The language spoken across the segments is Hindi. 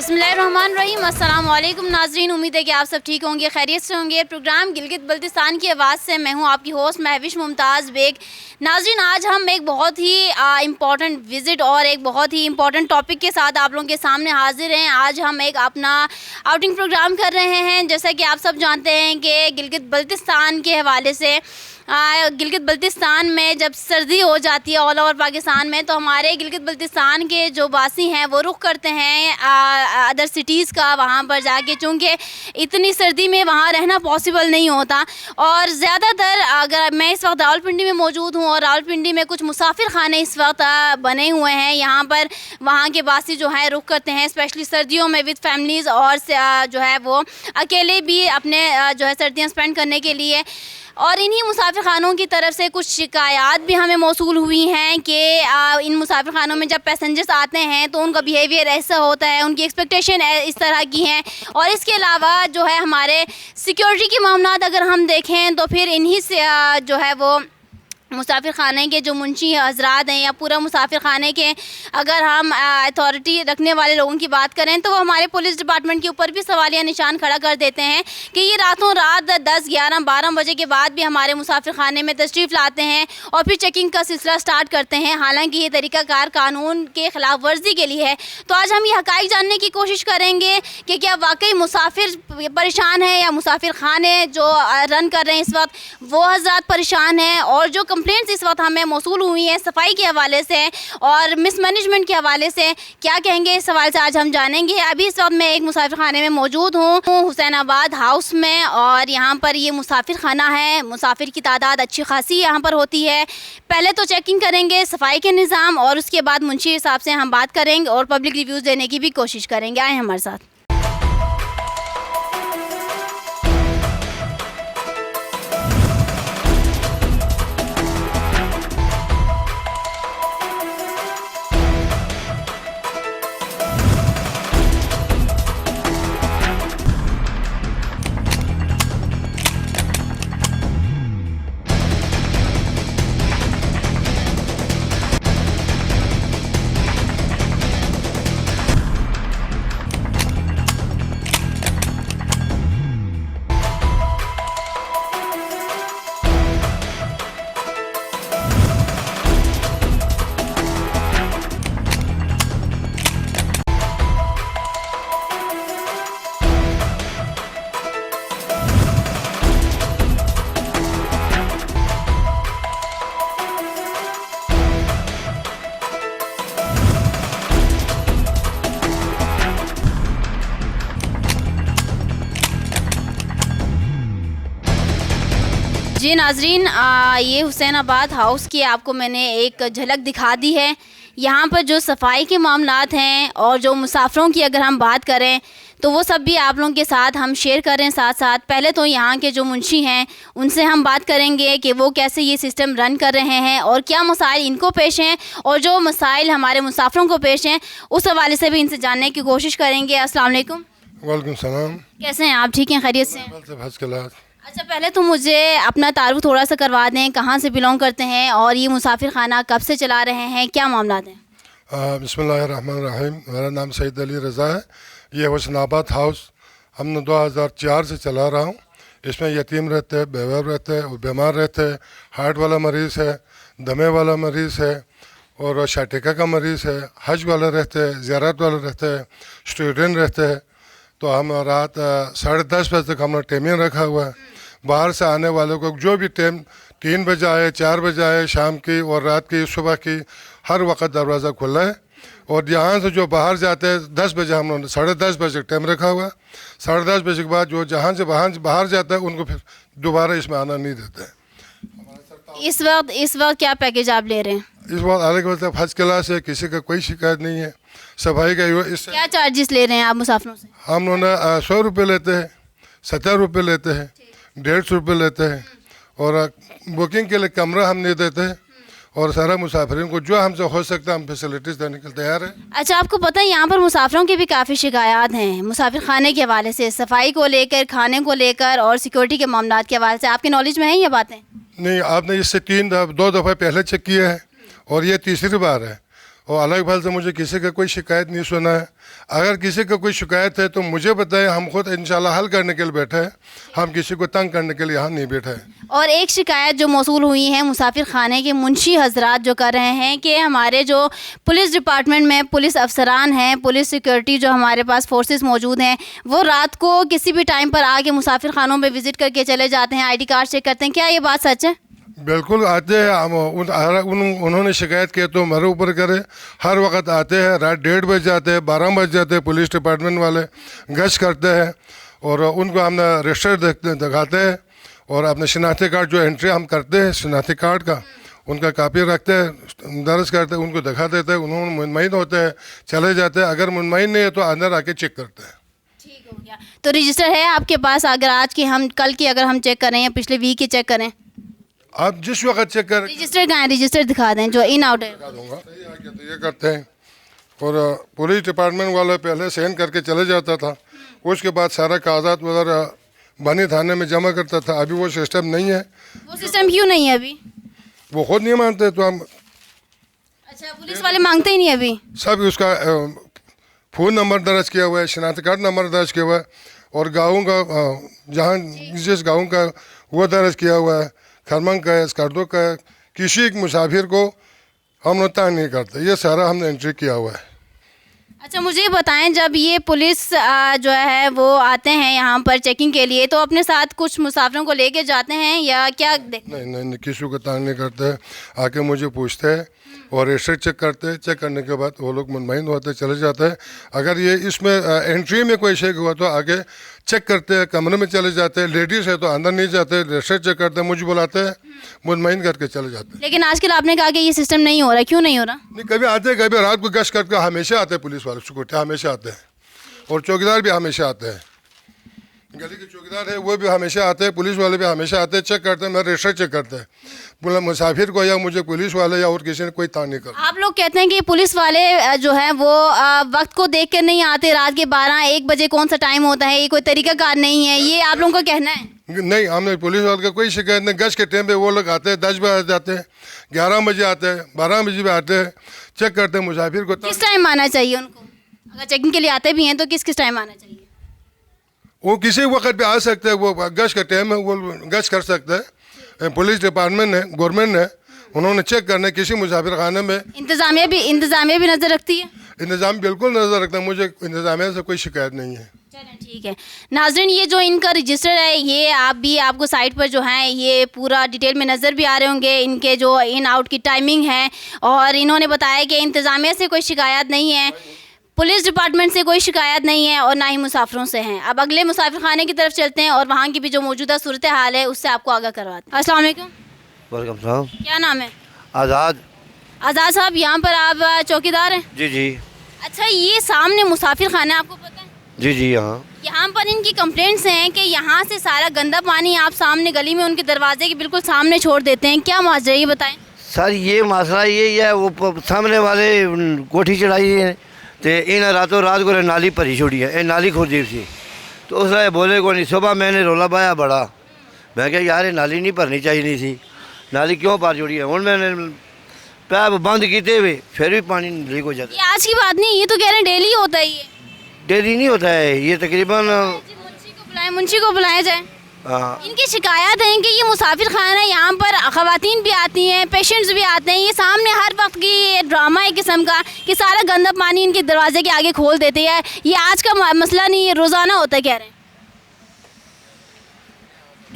बिस्मिल्लाहिर्रहमानिर्रहीम। अस्सलाम वालेकुम नाज़रीन, उम्मीद है कि आप सब ठीक होंगे, खैरियत से होंगे। प्रोग्राम गिलगित बल्तिस्तान की आवाज़ से मैं हूं आपकी होस्ट महविश मुमताज़ बेग। नाज़रीन, आज हम एक बहुत ही इम्पॉर्टेंट विज़िट और एक बहुत ही इम्पॉर्टेंट टॉपिक के साथ आप लोगों के सामने हाजिर हैं। आज हम एक अपना आउटिंग प्रोग्राम कर रहे हैं। जैसा कि आप सब जानते हैं कि गिलगित बल्तिस्तान के हवाले से गिलगित बल्तिस्तान में जब सर्दी हो जाती है ऑल ओवर पाकिस्तान में, तो हमारे गिलगित बल्तिस्तान के जो वासी हैं वो रुख करते हैं अदर सिटीज़ का, वहाँ पर जाके, चूँकि इतनी सर्दी में वहाँ रहना पॉसिबल नहीं होता। और ज़्यादातर अगर मैं इस वक्त रावलपिंडी में मौजूद हूँ और रावलपिंडी में कुछ मुसाफिर खाने इस वक्त बने हुए हैं। यहाँ पर वहाँ के वासी जो है रुख करते हैं स्पेशली सर्दियों में विद फैमिलीज़, और जो है वो अकेले भी अपने जो है सर्दियाँ स्पेंड करने के लिए। और इन्हीं मुसाफिर खानों की तरफ से कुछ शिकायत भी हमें मौसूल हुई हैं कि इन मुसाफिर खानों में जब पैसेंजर्स आते हैं तो उनका बिहेवियर ऐसा होता है, उनकी एक्सपेक्टेशन इस तरह की हैं। और इसके अलावा जो है हमारे सिक्योरिटी के मामलात अगर हम देखें तो फिर इन्हीं से जो है वो मुसाफिर खाने के जो मुंशी हजरात हैं या पूरा मुसाफिर खाने के अगर हम अथॉरिटी रखने वाले लोगों की बात करें तो वो हमारे पुलिस डिपार्टमेंट के ऊपर भी सवालिया निशान खड़ा कर देते हैं कि ये रातों रात 10, 11, 12 बजे के बाद भी हमारे मुसाफिर खाने में तशरीफ़ लाते हैं और फिर चेकिंग का सिलसिला स्टार्ट करते हैं। हालांकि ये तरीक़ाकार कानून के ख़िलाफ़ वर्जी के लिए है। तो आज हम ये हक़ाइक़ जानने की कोशिश करेंगे कि क्या वाकई मुसाफिर परेशान है या मुसाफिर खाने जो रन कर रहे हैं इस वक्त वो हज़रात परेशान हैं, और जो कंप्लेंट्स इस वक्त हमें मौसूल हुई हैं सफाई के हवाले से और मिसमैनेजमेंट के हवाले से, क्या कहेंगे इस सवाल से आज हम जानेंगे। अभी इस वक्त मैं एक मुसाफिर खाने में मौजूद हूँ हुसैनाबाद हाउस में, और यहाँ पर ये मुसाफिर खाना है। मुसाफिर की तादाद अच्छी खासी यहाँ पर होती है। पहले तो चेकिंग करेंगे सफाई के निज़ाम और उसके बाद मुंशी हिसाब से हम बात करेंगे और पब्लिक रिव्यूज़ देने की भी कोशिश करेंगे। आए हमारे साथ। जी नाज़रीन, ये हुसैनाबाद हाउस की आपको मैंने एक झलक दिखा दी है। यहाँ पर जो सफाई के मामलात हैं और जो मुसाफिरों की अगर हम बात करें तो वो सब भी आप लोगों के साथ हम शेयर कर रहे हैं साथ साथ। पहले तो यहाँ के जो मुंशी हैं उनसे हम बात करेंगे कि वो कैसे ये सिस्टम रन कर रहे हैं और क्या मसाइल इनको पेश हैं और जो मसाइल हमारे मुसाफिरों को पेश हैं उस हवाले से भी इनसे जानने की कोशिश करेंगे। अस्सलाम वालेकुम। वालेकुम सलाम। कैसे हैं आप? ठीक हैं, खैरियत से हैं? हैं? अच्छा, पहले तो मुझे अपना तारुफ थोड़ा सा करवा दें, कहाँ से बिलोंग करते हैं और ये मुसाफिर खाना कब से चला रहे हैं, क्या मामला हैं? बिस्मिल्लाहिर्रहमानिर्रहीम। मेरा नाम सईद अली रज़ा है। ये हुसैनाबाद हाउस हमने 2004 से चला रहा हूँ। इसमें यतीम रहते हैं, बेवा रहते हैं, बीमार रहते हैं, हार्ट वाला मरीज़ है, दमे वाला मरीज़ है और शाटिका का मरीज़ है, हज वाला रहते हैं, ज़ियारत वाले रहते हैं, स्टूडेंट रहते हैं। तो हम रात 10:30 बजे तक हमने टाइमिंग रखा हुआ है। बाहर से आने वालों को जो भी टाइम 3 बजे आए, 4 बजे आए, शाम की और रात की, सुबह की, हर वक्त दरवाज़ा खुला है। और यहाँ से जो बाहर जाते हैं 10 बजे हम लोगों ने 10:30 बजे टाइम रखा हुआ है। 10:30 बजे के बाद जो जहाँ से बाहर जाता है उनको फिर दोबारा इसमें आना नहीं देते हैं। इस वक्त क्या पैकेज आप ले रहे हैं? इस वक्त अलग मतलब फर्स्ट क्लास है, किसी का कोई शिकायत नहीं है। सफाई का इस क्या चार्जेस ले रहे हैं आप मुसाफिरों से? हम लोग 100 रुपये लेते हैं, 70 रुपये लेते हैं, 150 रुपये लेते हैं। और बुकिंग के लिए कमरा हम नहीं देते हैं और सारा मुसाफिरों को जो हमसे हो सकता है हम फैसिलिटीज़ देने के लिए तैयार है। अच्छा, आपको पता है यहाँ पर मुसाफिरों की भी काफ़ी शिकायत हैं मुसाफिर खाने के हवाले से, सफाई को लेकर, खाने को लेकर और सिक्योरिटी के मामलात के हवाले से। आपके नॉलेज में है ये बातें? नहीं, आपने इससे 2 दफ़ा पहले चेक किया है और ये तीसरी बार है। और अलग भल से मुझे किसी का कोई शिकायत नहीं सुना है। अगर किसी का कोई शिकायत है तो मुझे बताएं, हम खुद इंशाल्लाह हल करने के लिए बैठे हैं। हम किसी को तंग करने के लिए यहाँ नहीं बैठे हैं। और एक शिकायत जो मौसूल हुई है मुसाफिर खाने के मुंशी हजरात जो कर रहे हैं कि हमारे जो पुलिस डिपार्टमेंट में पुलिस अफसरान हैं, पुलिस सिक्योरिटी जो हमारे पास फोर्सेस मौजूद हैं, वो रात को किसी भी टाइम पर आके मुसाफिर खानों में विज़िट करके चले जाते हैं, ID कार्ड चेक करते हैं। क्या ये बात सच है? बिल्कुल आते हैं। उन्होंने शिकायत की तो मेरे ऊपर करे। हर वक्त आते हैं, रात 1:30 बज जाते हैं, 12 बज जाते हैं। पुलिस डिपार्टमेंट वाले गश्त करते हैं और उनको हमने रजिस्टर दिखाते हैं और अपने शनाख्ती कार्ड जो एंट्री हम करते हैं शनाख्ती कार्ड का, उनका कापी रखते हैं, दर्ज करते हैं, उनको दिखा देते हैं। उन्होंने मुतमईन होते हैं, चले जाते हैं। अगर मुतमईन नहीं है तो अंदर आके चेक करते हैं। ठीक हो गया। तो रजिस्टर है आपके पास? अगर आज की हम कल की अगर हम चेक करें या पिछले वीक की चेक करें, आप जिस वक्त चेक करें। रजिस्टर कहाँ है? रजिस्टर दिखा दें जो इन आउट है। दिखा दूंगा। तो ये करते हैं और पुलिस डिपार्टमेंट वाले पहले साइन करके चले जाता था, उसके बाद सारा कागजात वगैरह बनी थाने में जमा करता था। अभी वो सिस्टम नहीं है। वो सिस्टम क्यों नहीं है अभी? वो खुद नहीं मानते तो हम। अच्छा, पुलिस वाले मांगते ही नहीं अभी? सब उसका फ़ोन नंबर दर्ज किया हुआ है, शनाख्ती कार्ड नंबर दर्ज किया हुआ है और गाँव का जहाँ जिस गाँव का वो दर्ज किया हुआ है, खरमंग का है, स्कर्दो का है। किसी एक मुसाफिर को हम लोग तंग नहीं करते। ये सारा हमने एंट्री किया हुआ है। अच्छा, मुझे बताएं, जब ये पुलिस जो है वो आते हैं यहाँ पर चेकिंग के लिए, तो अपने साथ कुछ मुसाफिरों को लेके जाते हैं या क्या? नहीं, किसी को तंग नहीं करते। आके मुझे पूछते हैं और रजिस्टर चेक करते हैं। चेक करने के बाद वो लोग मुतमईन होते चले जाते हैं। अगर ये इसमें एंट्री में कोई शेक हुआ तो आगे चेक करते हैं, कमरे में चले जाते हैं। लेडीज़ है तो अंदर नहीं जाते, रजिस्टर चेक करते हैं, मुझे बुलाते हैं, मुतमईन करके चले जाते हैं। लेकिन आजकल आपने कहा कि ये सिस्टम नहीं हो रहा, क्यों नहीं हो रहा? नहीं, कभी आते हैं, कभी रात को गश्त करके हमेशा आते हैं। पुलिस वाले सिक्योरिटी हमेशा आते हैं और चौकीदार भी हमेशा आते हैं। गली के चौकीदार है वो भी हमेशा आते हैं, पुलिस वाले भी हमेशा आते हैं, चेक करते हैं। मेरा रजिस्टर चेक करते हैं। बोला मुसाफिर को या मुझे पुलिस वाले या और किसी ने कोई तान नहीं कर। आप लोग कहते हैं कि पुलिस वाले जो है वो वक्त को देख कर नहीं आते, रात के 12-1 बजे कौन सा टाइम होता है, ये कोई तरीकाकार नहीं है, ये आप लोगों का कहना है? नहीं, हमने पुलिस वाले का कोई शिकायत नहीं। गश्त के टाइम पे वो लोग आते हैं, 10 बजे जाते हैं, 11 बजे आते हैं, 12 बजे भी आते हैं, चेक करते हैं मुसाफिर को। किस टाइम आना चाहिए उनको? अगर चेकिंग के लिए आते भी हैं तो किस किस टाइम आना चाहिए? वो किसी वक्त पे आ सकते हैं। वो गश्त का टाइम है, वो गश्त कर सकते हैं। पुलिस डिपार्टमेंट ने, गवर्नमेंट ने, उन्होंने चेक करने किसी मुसाफिर खाने में। इंतजामिया भी नज़र रखती है? इंतज़ाम बिल्कुल नज़र रखता है। मुझे इंतज़ामिया से कोई शिकायत नहीं है। चलें, ठीक है। नाज़रीन, ये जो इनका रजिस्टर है, ये आपको साइट पर जो है ये पूरा डिटेल में नज़र भी आ रहे होंगे। इनके जो इन आउट की टाइमिंग है और इन्होंने बताया कि इंतज़ामिया से कोई शिकायत नहीं है, पुलिस डिपार्टमेंट से कोई शिकायत नहीं है और ना ही मुसाफिरों से हैं। अब अगले मुसाफिर खाने की तरफ चलते हैं और वहाँ की भी जो मौजूदा सूरत हाल है उससे आपको आगाह करवाते हैं। अस्सलाम वालेकुम। वेलकम साहब। क्या नाम है? आज़ाद। आज़ाद साहब, यहाँ पर आप चौकीदार हैं? जी जी। अच्छा, ये सामने मुसाफिर खाना है, आपको पता है? जी जी। यहाँ पर इनकी कंप्लेंट्स हैं कि यहाँ से सारा गंदा पानी आप सामने गली में उनके दरवाजे के बिल्कुल सामने छोड़ देते हैं। क्या माजरा, ये बताएं। सर, ये मसला यही है, वो सामने वाले कोठी चढ़ाई है तो इन रातों रात को नाली भरी छोड़ी है। ये नाली खोदी सी तो उस बोले को नहीं। सुबह मैंने रोला पाया बड़ा, मैं क्या यार ये नाली नहीं भरनी चाहिए नहीं सी, नाली क्यों भर छोड़ी है। हूँ मैंने पैप बंद किए हुए फिर भी पानी लीक हो जाता है। ये आज की बात नहीं, ये तो कह रहे हैं डेली होता है। ये डेली नहीं होता है, ये तकरीबन। मुंशी को बुलाया जाए। इनकी शिकायत है कि ये मुसाफिर खाना है, यहाँ पर ख़वातीन भी आती हैं, पेशेंट्स भी आते हैं। ये सामने हर वक्त की ये ड्रामा है किस्म का कि सारा गंदा पानी इनके दरवाजे के आगे खोल देते हैं। ये आज का मसला नहीं, ये रोज़ाना होता है, कह रहे हैं।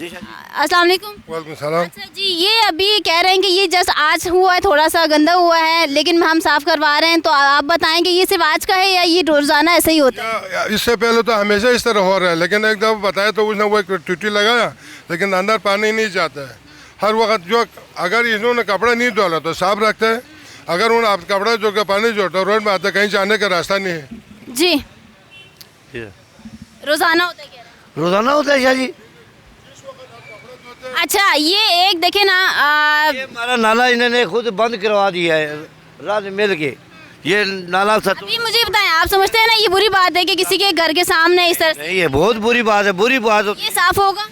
अस्सलाम वालेकुम। वालेकुम सलाम। अच्छा जी, ये अभी कह रहे हैं कि ये जस्ट आज हुआ है, थोड़ा सा गंदा हुआ है, लेकिन हम साफ़ करवा रहे हैं। तो आप बताएं कि ये सिर्फ आज का है या ये रोज़ाना ऐसे ही होता है? इससे पहले तो हमेशा इस तरह हो रहा है, लेकिन एक दफ़ा बताया तो उसने वो एक टूटी लगाया, लेकिन अंदर पानी नहीं जाता है। हर वक्त जो अगर इन्होंने कपड़ा नहीं धोला तो साफ रखते हैं, अगर उन्होंने आप कपड़ा जो का पानी जोड़ता रोड में आता, कहीं जाने का रास्ता नहीं है। जी, रोज़ाना होता है, कह रहे हैं। रोज़ाना होता है शाह जी। अच्छा, ये एक देखे ना, ये हमारा नाला इन्होंने खुद बंद करवा दिया है रात मिल के। ये नाला अभी मुझे बताएं, आप समझते हैं ना ये बुरी बात है कि किसी के घर के सामने इस तरह? नहीं, ये बहुत बुरी बात है, बुरी बात। ये साफ होगा?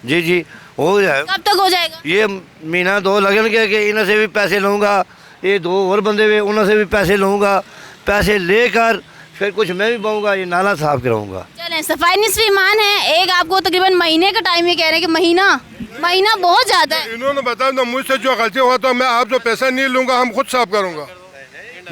जी जी, हो जाए। कब तक हो जाएगा? ये महीना 2 लगन के कि इन्हें से भी पैसे लूँगा, ये 2 और बंदे वे उनसे भी पैसे लूँगा, पैसे लेकर फिर कुछ मैं भी पाऊँगा, ये नाला साफ़ कराऊँगा। चलें, सफाई निस्फ़ ईमान है। एक आपको तकरीबन महीने का टाइम, ये कह रहे हैं कि महीना बहुत ज़्यादा है। इन्होंने बताया ना, मुझसे जो गलती हुआ तो मैं आपसे पैसा नहीं लूँगा, हम खुद साफ करूँगा।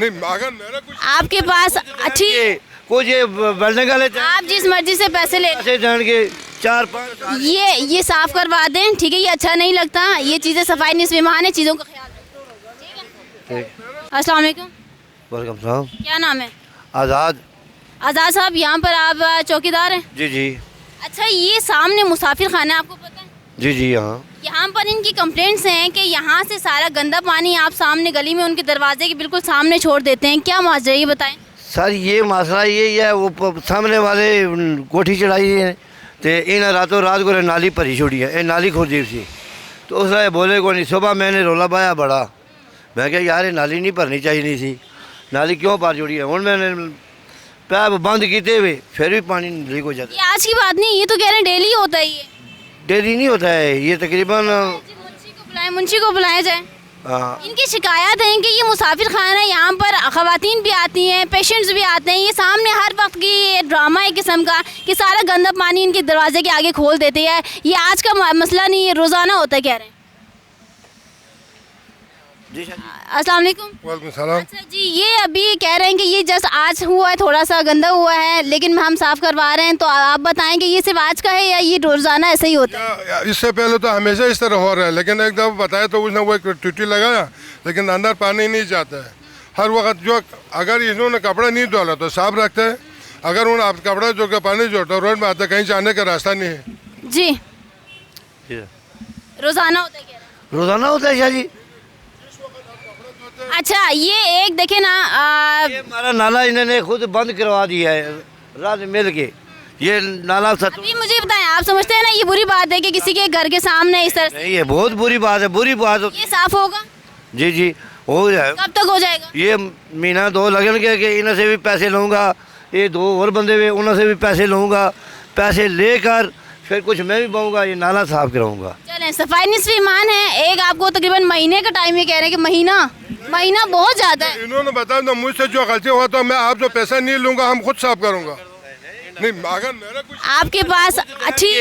नहीं, अगर मेरा कुछ आपके पास अच्छी, कुछ ये बिल्डिंग वाले आप जिस मर्जी से पैसे ले, पैसे जान के 4-5 ये साफ करवा दें, ठीक है। ये अच्छा नहीं लगता, ये चीज़ें सफाई निस्फ़ ईमान है, चीज़ों का ख्याल रखें। ठीक। अस्सलाम वालेकुम, वेलकम साहब। क्या नाम है? आज़ाद। आज़ाद साहब, यहाँ पर आप चौकीदार हैं? जी जी अच्छा, ये सामने मुसाफिर खाना है, आपको पता है? जी जी। हाँ, यहाँ पर इनकी कंप्लेंट्स हैं कि यहाँ से सारा गंदा पानी आप सामने गली में उनके दरवाजे के बिल्कुल सामने छोड़ देते हैं। क्या माजरा है, ये बताएं। सर ये मसला यही है, वो सामने वाले कोठी चढ़ाई है तो इन रातों रात को नाली भरी छोड़ी है, ये नाली खोदी सी। तो उस बोले को नहीं, सुबह मैंने रोला पाया बड़ा, मैं क्या यार ये नाली नहीं भरनी चाहिए नहीं सी, नाली क्यों भर छोड़ी है। हूँ मैंने पैप बंद किए हुए फिर भी पानी लीक हो जाता ये आज की बात नहीं, ये तो कह रहे हैं डेली होता है। ये है। डेली नहीं होता है ये, तकरीबन मुंशी को बुलाया जाए। हाँ। इनकी शिकायत है कि ये मुसाफिर खाना, यहाँ पर ख़वातीन भी आती हैं, पेशेंट्स भी आते हैं, ये सामने हर वक्त की ये ड्रामा है किस्म का कि सारा गंदा पानी इनके दरवाजे के आगे खोल देते हैं। ये आज का मसला नहीं, ये रोज़ाना होता है, कह रहे हैं। जी सर। अस्सलाम वालेकुम। वालेकुम सलाम। अच्छा जी, ये अभी कह रहे हैं कि ये जस्ट आज हुआ है, थोड़ा सा गंदा हुआ है, लेकिन हम साफ़ करवा रहे हैं। तो आप बताएं कि ये सिर्फ आज का है या ये रोज़ाना ऐसे ही होता है? इससे पहले तो हमेशा इस तरह हो रहा है, लेकिन एक दफ़ा बताया तो उसने वो एक टूटी लगाया, लेकिन अंदर पानी नहीं जाता है। हर वक्त जो अगर इन्होंने कपड़ा नहीं धोला तो साफ रखते हैं, अगर उन्होंने आप कपड़ा जो के पानी जोड़ता रोड में आता, कहीं जाने का रास्ता नहीं है। जी, जी रोज़ाना होता है, कह रहे हैं। रोज़ाना होता है शाह जी। अच्छा, ये एक देखे ना, ये हमारा नाला इन्होंने खुद बंद करवा दिया है रात मिल के। ये नाला सच अभी मुझे बताएं, आप समझते हैं ना ये बुरी बात है कि किसी के घर के सामने इस तरह से नहीं, ये बहुत बुरी बात है, बुरी बात हो। ये साफ होगा? जी जी हो जाए। कब तक हो जाएगा? ये महीना 2 लगन के कि इनसे भी पैसे लूँगा, ये 2 और बंदे वे उनसे भी पैसे लूँगा, पैसे लेकर फिर कुछ मैं भी पाऊँगा, ये नाला साफ़ कराऊँगा। चलें, सफाई निस्फ़ ईमान है। एक आपको तकरीबन महीने का टाइम, ये कह रहे हैं कि महीना बहुत ज़्यादा है। इन्होंने बताया ना, मुझसे जो गलती हुआ तो मैं आपसे पैसा नहीं लूँगा, हम खुद साफ करूँगा। नहीं, अगर मेरा कुछ आपके पास अच्छी,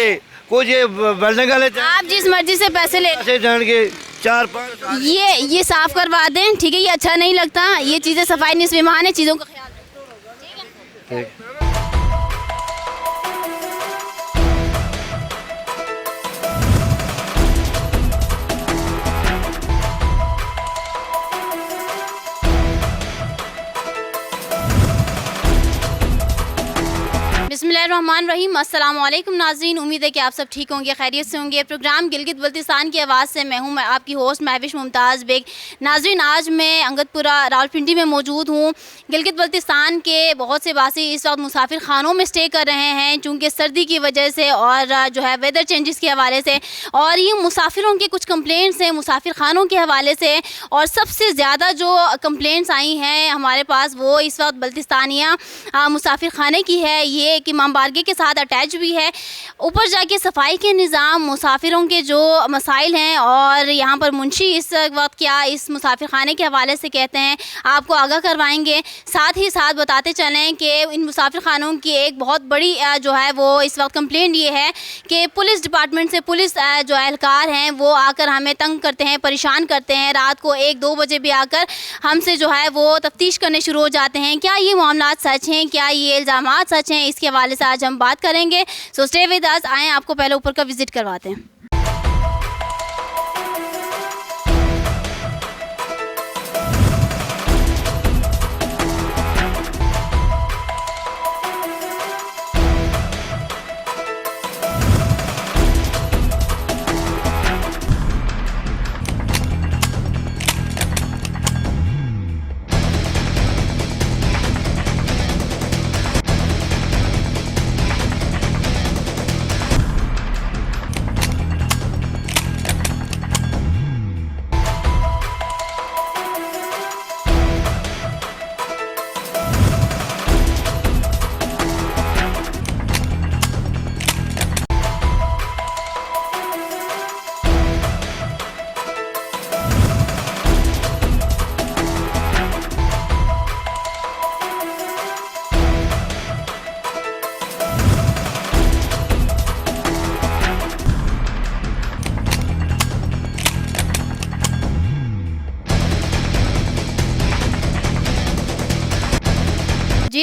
कुछ ये बिल्डिंग वाले आप जिस मर्जी से पैसे ले, पैसे जान के 4-5 ये साफ करवा दें, ठीक है। ये अच्छा नहीं लगता, ये चीज़ें सफाई निस्फ़ ईमान है, चीज़ों का ख्याल रखें। ठीक। बिस्मिल्लाहिर्रहमानिर्रहीम। अस्सलाम वालेकुम नाज़रीन, उम्मीद है कि आप सब ठीक होंगे, खैरियत से होंगे। प्रोग्राम गिलगित बल्तिस्तान की आवाज़ से मैं आपकी होस्ट महविश मुमताज़ बेग। नाज़रीन, आज मैं अंगतपुरा रावलपिंडी में मौजूद हूँ। गिलगित बल्तिस्तान के बहुत से वासी इस वक्त मुसाफिर खानों में स्टे कर रहे हैं, चूँकि सर्दी की वजह से और जो है वेदर चेंजेस के हवाले से, और ये मुसाफिरों की कुछ कंप्लेंट्स हैं मुसाफिर खानों के हवाले से। और सबसे ज़्यादा जो कंप्लेंट्स आई हैं हमारे पास, वो इस वक्त बल्तिस्तानिया मुसाफिर खाने की है। ये कि इमाम बारगे के साथ अटैच भी है। ऊपर जाके सफाई के निज़ाम, मुसाफिरों के जो मसाइल हैं, और यहाँ पर मुंशी इस वक्त क्या इस मुसाफिर खाने के हवाले से कहते हैं, आपको आगाह करवाएंगे। साथ ही साथ बताते चलें कि इन मुसाफिर खानों की एक बहुत बड़ी जो है वो इस वक्त कंप्लेंट ये है कि पुलिस डिपार्टमेंट से पुलिस जो एहलकार हैं वो आकर हमें तंग करते हैं, परेशान करते हैं। रात को 1-2 बजे भी आकर हमसे जो है वो तफ्तीश करने शुरू हो जाते हैं। क्या ये मामलात सच हैं, क्या ये इल्ज़ामात सच हैं, इसके हवाले से आज हम बात करेंगे। So stay with us. आएँ आपको पहले ऊपर का विजिट करवाते हैं।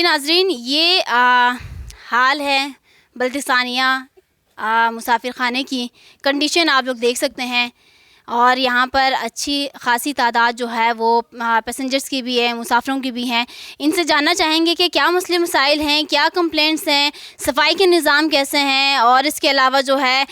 जी नाजरीन, ये हाल है बल्तिस्तानिया मुसाफिर खाने की। कंडीशन आप लोग देख सकते हैं और यहाँ पर अच्छी खासी तादाद जो है वो पैसेंजर्स की भी है, मुसाफिरों की भी हैं। इनसे जानना चाहेंगे कि क्या मसले मसाइल हैं, क्या कंप्लेंट्स हैं, सफाई के निज़ाम कैसे हैं और इसके अलावा जो है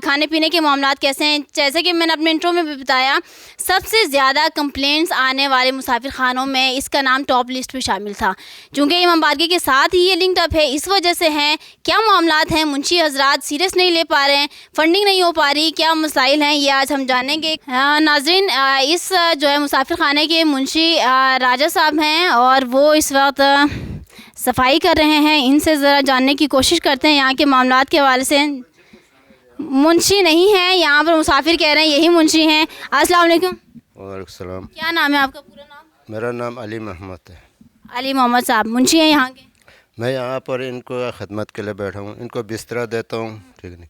खाने पीने के मामलात कैसे हैं। जैसे कि मैंने अपने इंट्रो में भी बताया, सबसे ज़्यादा कंप्लेंट्स आने वाले मुसाफिर खानों में इसका नाम टॉप लिस्ट पे शामिल था। चूँकि इमाम बारगाह के साथ ही ये लिंक्ड अप है, इस वजह से हैं। क्या मामलात हैं, मुंशी हजरात सीरियस नहीं ले पा रहे हैं, फंडिंग नहीं हो पा रही, क्या मसाइल हैं, ये आज हम जानेंगे। नाजरीन, इस जो है मुसाफिर खाने के मुंशी राजा साहब हैं और वो इस वक्त सफाई कर रहे हैं। इनसे ज़रा जानने की कोशिश करते हैं यहाँ के मामलात के हवाले से। मुंशी नहीं हैं, यहाँ पर मुसाफिर कह रहे हैं यही मुंशी हैं। अस्सलाम वालेकुम। वालेकुम सलाम। क्या नाम है आपका? पूरा नाम? मेरा नाम अली मोहम्मद है। अली मोहम्मद साहब मुंशी हैं यहाँ के? मैं यहाँ पर इनको खदमत के लिए बैठा हूँ, इनको बिस्तरा देता हूँ, ठीक नहीं।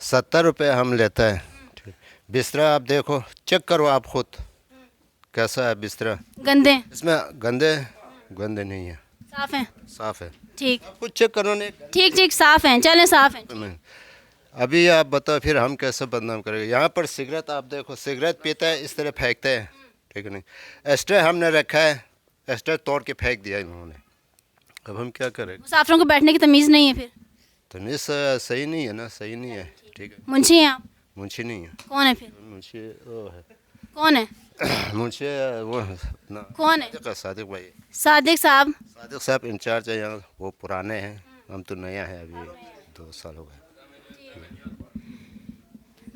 70 रुपये हम लेता है, ठीक। बिस्तरा आप देखो, चेक करो आप खुद कैसा है बिस्तरा। गंदे? इसमें गंदे नहीं है, साफ़ हैं? साफ़ है। ठीक कुछ चेक करो नहीं। ठीक साफ़ हैं, चलें साफ़ हैं। अभी आप बताओ फिर हम कैसे बदनाम करेंगे। यहाँ पर सिगरेट आप देखो, सिगरेट पीता है इस तरह फेंकते हैं, ठीक नहीं। एक्स्ट्रा हमने रखा है, एक्स्ट्रा तोड़ के फेंक दिया इन्होंने, अब हम क्या करें। मुसाफिरों को बैठने की तमीज़ नहीं है फिर? तमीज़ सही नहीं है ना, सही नहीं है, ठीक है। मुंशी हैं आप? मुंशी नहीं है। कौन है फिर? मुंशी वो है। कौन है? मुंशी वो ना, कौन है? सादिक भाई। सादिक साहब? सादिक साहब इंचार्ज है यहाँ, वो पुराने हैं, हम तो नया है, अभी 2 साल हो गए।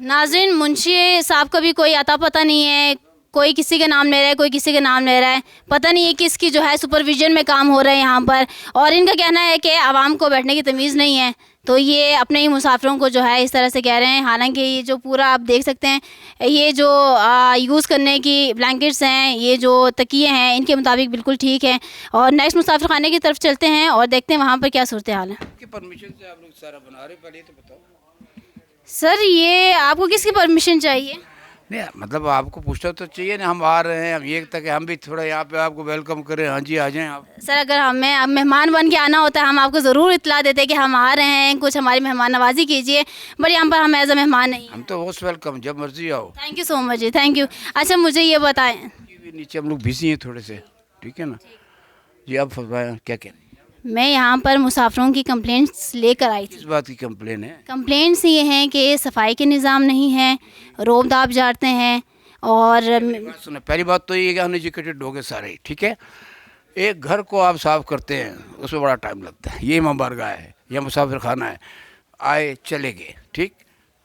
नाज़रीन, मुंशी साहब का भी कोई अता पता नहीं है, कोई किसी का नाम ले रहा है, कोई किसी का नाम ले रहा है, पता नहीं है किसकी जो है सुपरविजन में काम हो रहा है यहाँ पर। और इनका कहना है कि आवाम को बैठने की तमीज़ नहीं है, तो ये अपने ही मुसाफिरों को जो है इस तरह से कह रहे हैं। हालांकि ये जो पूरा आप देख सकते हैं, ये जो यूज़ करने की ब्लैंकेट्स हैं, ये जो तकिए हैं, इनके मुताबिक बिल्कुल ठीक है। और नेक्स्ट मुसाफिर खाने की तरफ चलते हैं और देखते हैं वहाँ पर क्या सूरत हाल है। परमिशन से आप लोग सारा बना रहे, पहले तो बताओ। सर, ये आपको किसकी परमिशन चाहिए? नहीं मतलब आपको पूछना तो चाहिए ना, हम आ रहे हैं, हम ये तक हम भी थोड़ा यहाँ पे आपको वेलकम करें। हाँ जी, आ जाएं आप। सर, अगर हमें अब मेहमान बन के आना होता है, हम आपको ज़रूर इत्तला देते कि हम आ रहे हैं, कुछ हमारी मेहमान नवाजी कीजिए, बट यहाँ पर हम एज अ मेहमान नहीं। हम तो मोस्ट वेलकम, जब मर्जी आओ। थैंक यू सो मच जी, थैंक यू। अच्छा, मुझे ये बताएं। नीचे हम लोग बिजी हैं थोड़े से, ठीक है ना जी। आप फरमाएं क्या कह रहे हैं। मैं यहाँ पर मुसाफिरों की कंप्लेंट्स लेकर आई थी। किस बात की कंप्लेन है? कंप्लेंट्स ये हैं कि सफाई के निज़ाम नहीं है, रोब दाब जाते हैं। और सुने, पहली बात तो ये कि अनएजुकेटेड लोग हैं सारे, ठीक है। एक घर को आप साफ़ करते हैं, उसमें बड़ा टाइम लगता है। ये इमाम बारगाह है या मुसाफिर खाना है, आए चले गए, ठीक।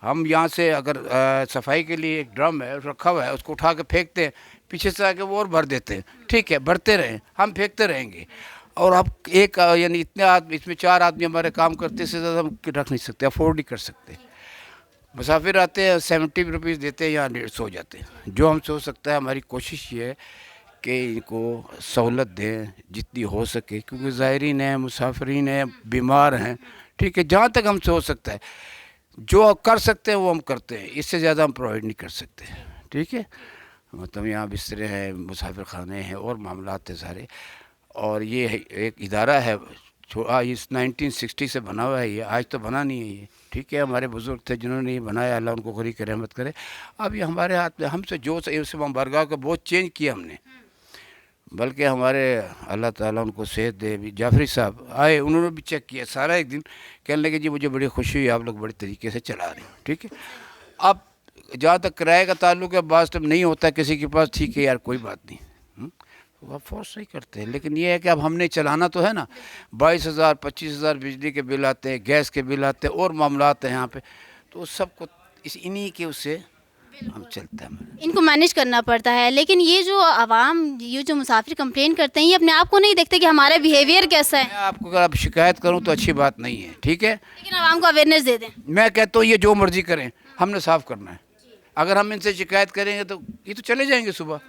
हम यहाँ से अगर सफाई के लिए एक ड्रम है रखा हुआ है, उसको उठा के फेंकते हैं, पीछे से आके वो और भर देते हैं, ठीक है। भरते रहें, हम फेंकते रहेंगे। और अब एक यानी इतने आदमी, इसमें 4 आदमी हमारे काम करते, इससे ज़्यादा हम रख नहीं सकते, अफोर्ड नहीं कर सकते। मुसाफिर आते हैं, 70 रुपीज़ देते हैं, यहाँ 150 हो जाते हैं। जो हम सोच सकता है, हमारी कोशिश ये है कि इनको सहूलत दें जितनी हो सके, क्योंकि ज़ायरीन हैं, मुसाफिरीन हैं, बीमार हैं, ठीक है। जहाँ तक हम सोच सकता है, जो कर सकते हैं वो हम करते हैं, इससे ज़्यादा हम प्रोवाइड नहीं कर सकते, ठीक है। मतलब यहाँ बिस्तरे हैं, मुसाफिर खाने हैं और मामलात हैं सारे। और ये एक इदारा है, इस 1960 से बना हुआ है, ये आज तो बना नहीं है ये, ठीक है। हमारे बुज़ुर्ग थे जिन्होंने ये बनाया, अल्लाह उनको गनी की रहमत करे। अब ये हमारे हाथ में, हमसे जो इमाम बारगाह को बहुत चेंज किया हमने, बल्कि हमारे अल्लाह ताला उनको सेहत दे, भी जाफरी साहब आए, उन्होंने भी चेक किया सारा। एक दिन कहने लगे जी मुझे बड़ी खुशी हुई, आप लोग बड़े तरीके से चला रहे हैं, ठीक है। अब जहाँ तक किराए का ताल्लुक है, बात टाइम नहीं होता किसी के पास, ठीक है यार, कोई बात नहीं, वो आप फोर्स नहीं करते हैं। लेकिन ये है कि अब हमने चलाना तो है ना। 22,000 25,000 बिजली के बिल आते हैं, गैस के बिल आते हैं और मामलात हैं यहाँ पे, तो सबको इन्हीं के उससे हम चलता है। इनको मैनेज करना पड़ता है। लेकिन ये जो आवाम, ये जो मुसाफिर कंप्लेन करते हैं, ये अपने आप को नहीं देखते कि हमारा बिहेवियर कैसा है। मैं आपको अगर आप शिकायत करूँ तो अच्छी बात नहीं है, ठीक है। लेकिन आवाम को अवेयरनेस दे दें। मैं कहता हूँ ये जो मर्जी करें, हमने साफ़ करना है। अगर हम इनसे शिकायत करेंगे तो ये तो चले जाएंगे सुबह।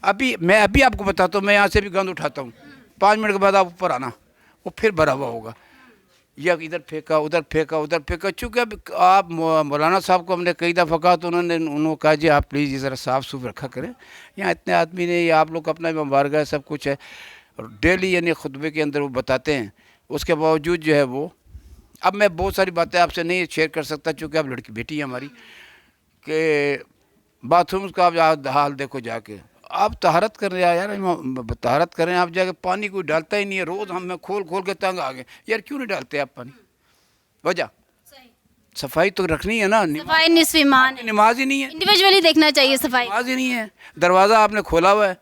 मैं अभी आपको बताता हूँ, मैं यहाँ से भी गंद उठाता हूँ, 5 मिनट के बाद आप ऊपर आना, वो फिर भरा हुआ होगा, या इधर फेंका उधर फेंका उधर फेंका। चूँकि अब आप मौलाना साहब को हमने कई दफ़ा कहा, तो उन्होंने कहा जी आप प्लीज़ ये ज़रा साफ़ सुफ रखा करें, यहाँ इतने आदमी ने, ये आप लोग अपना इमाम बारगाह सब कुछ है। और डेली यानी खुतबे के अंदर वो बताते हैं। उसके बावजूद जो है वो, अब मैं बहुत सारी बातें आपसे नहीं शेयर कर सकता चूँकि आप लड़की बेटी है हमारी, कि बाथरूम का आप हाल देखो जाके, आप तहारत कर रहे हैं यार, तहारत करें आप जाके, पानी कोई डालता ही नहीं है। रोज़ हम खोल खोल के तंग आ गए यार, क्यों नहीं डालते आप पानी? वजह सफाई तो रखनी है ना, सफाई निस्फ ईमान है, नमाज ही नहीं है, इंडिविजुअली देखना चाहिए सफाई। नमाज ही नहीं है। दरवाज़ा आपने खोला हुआ है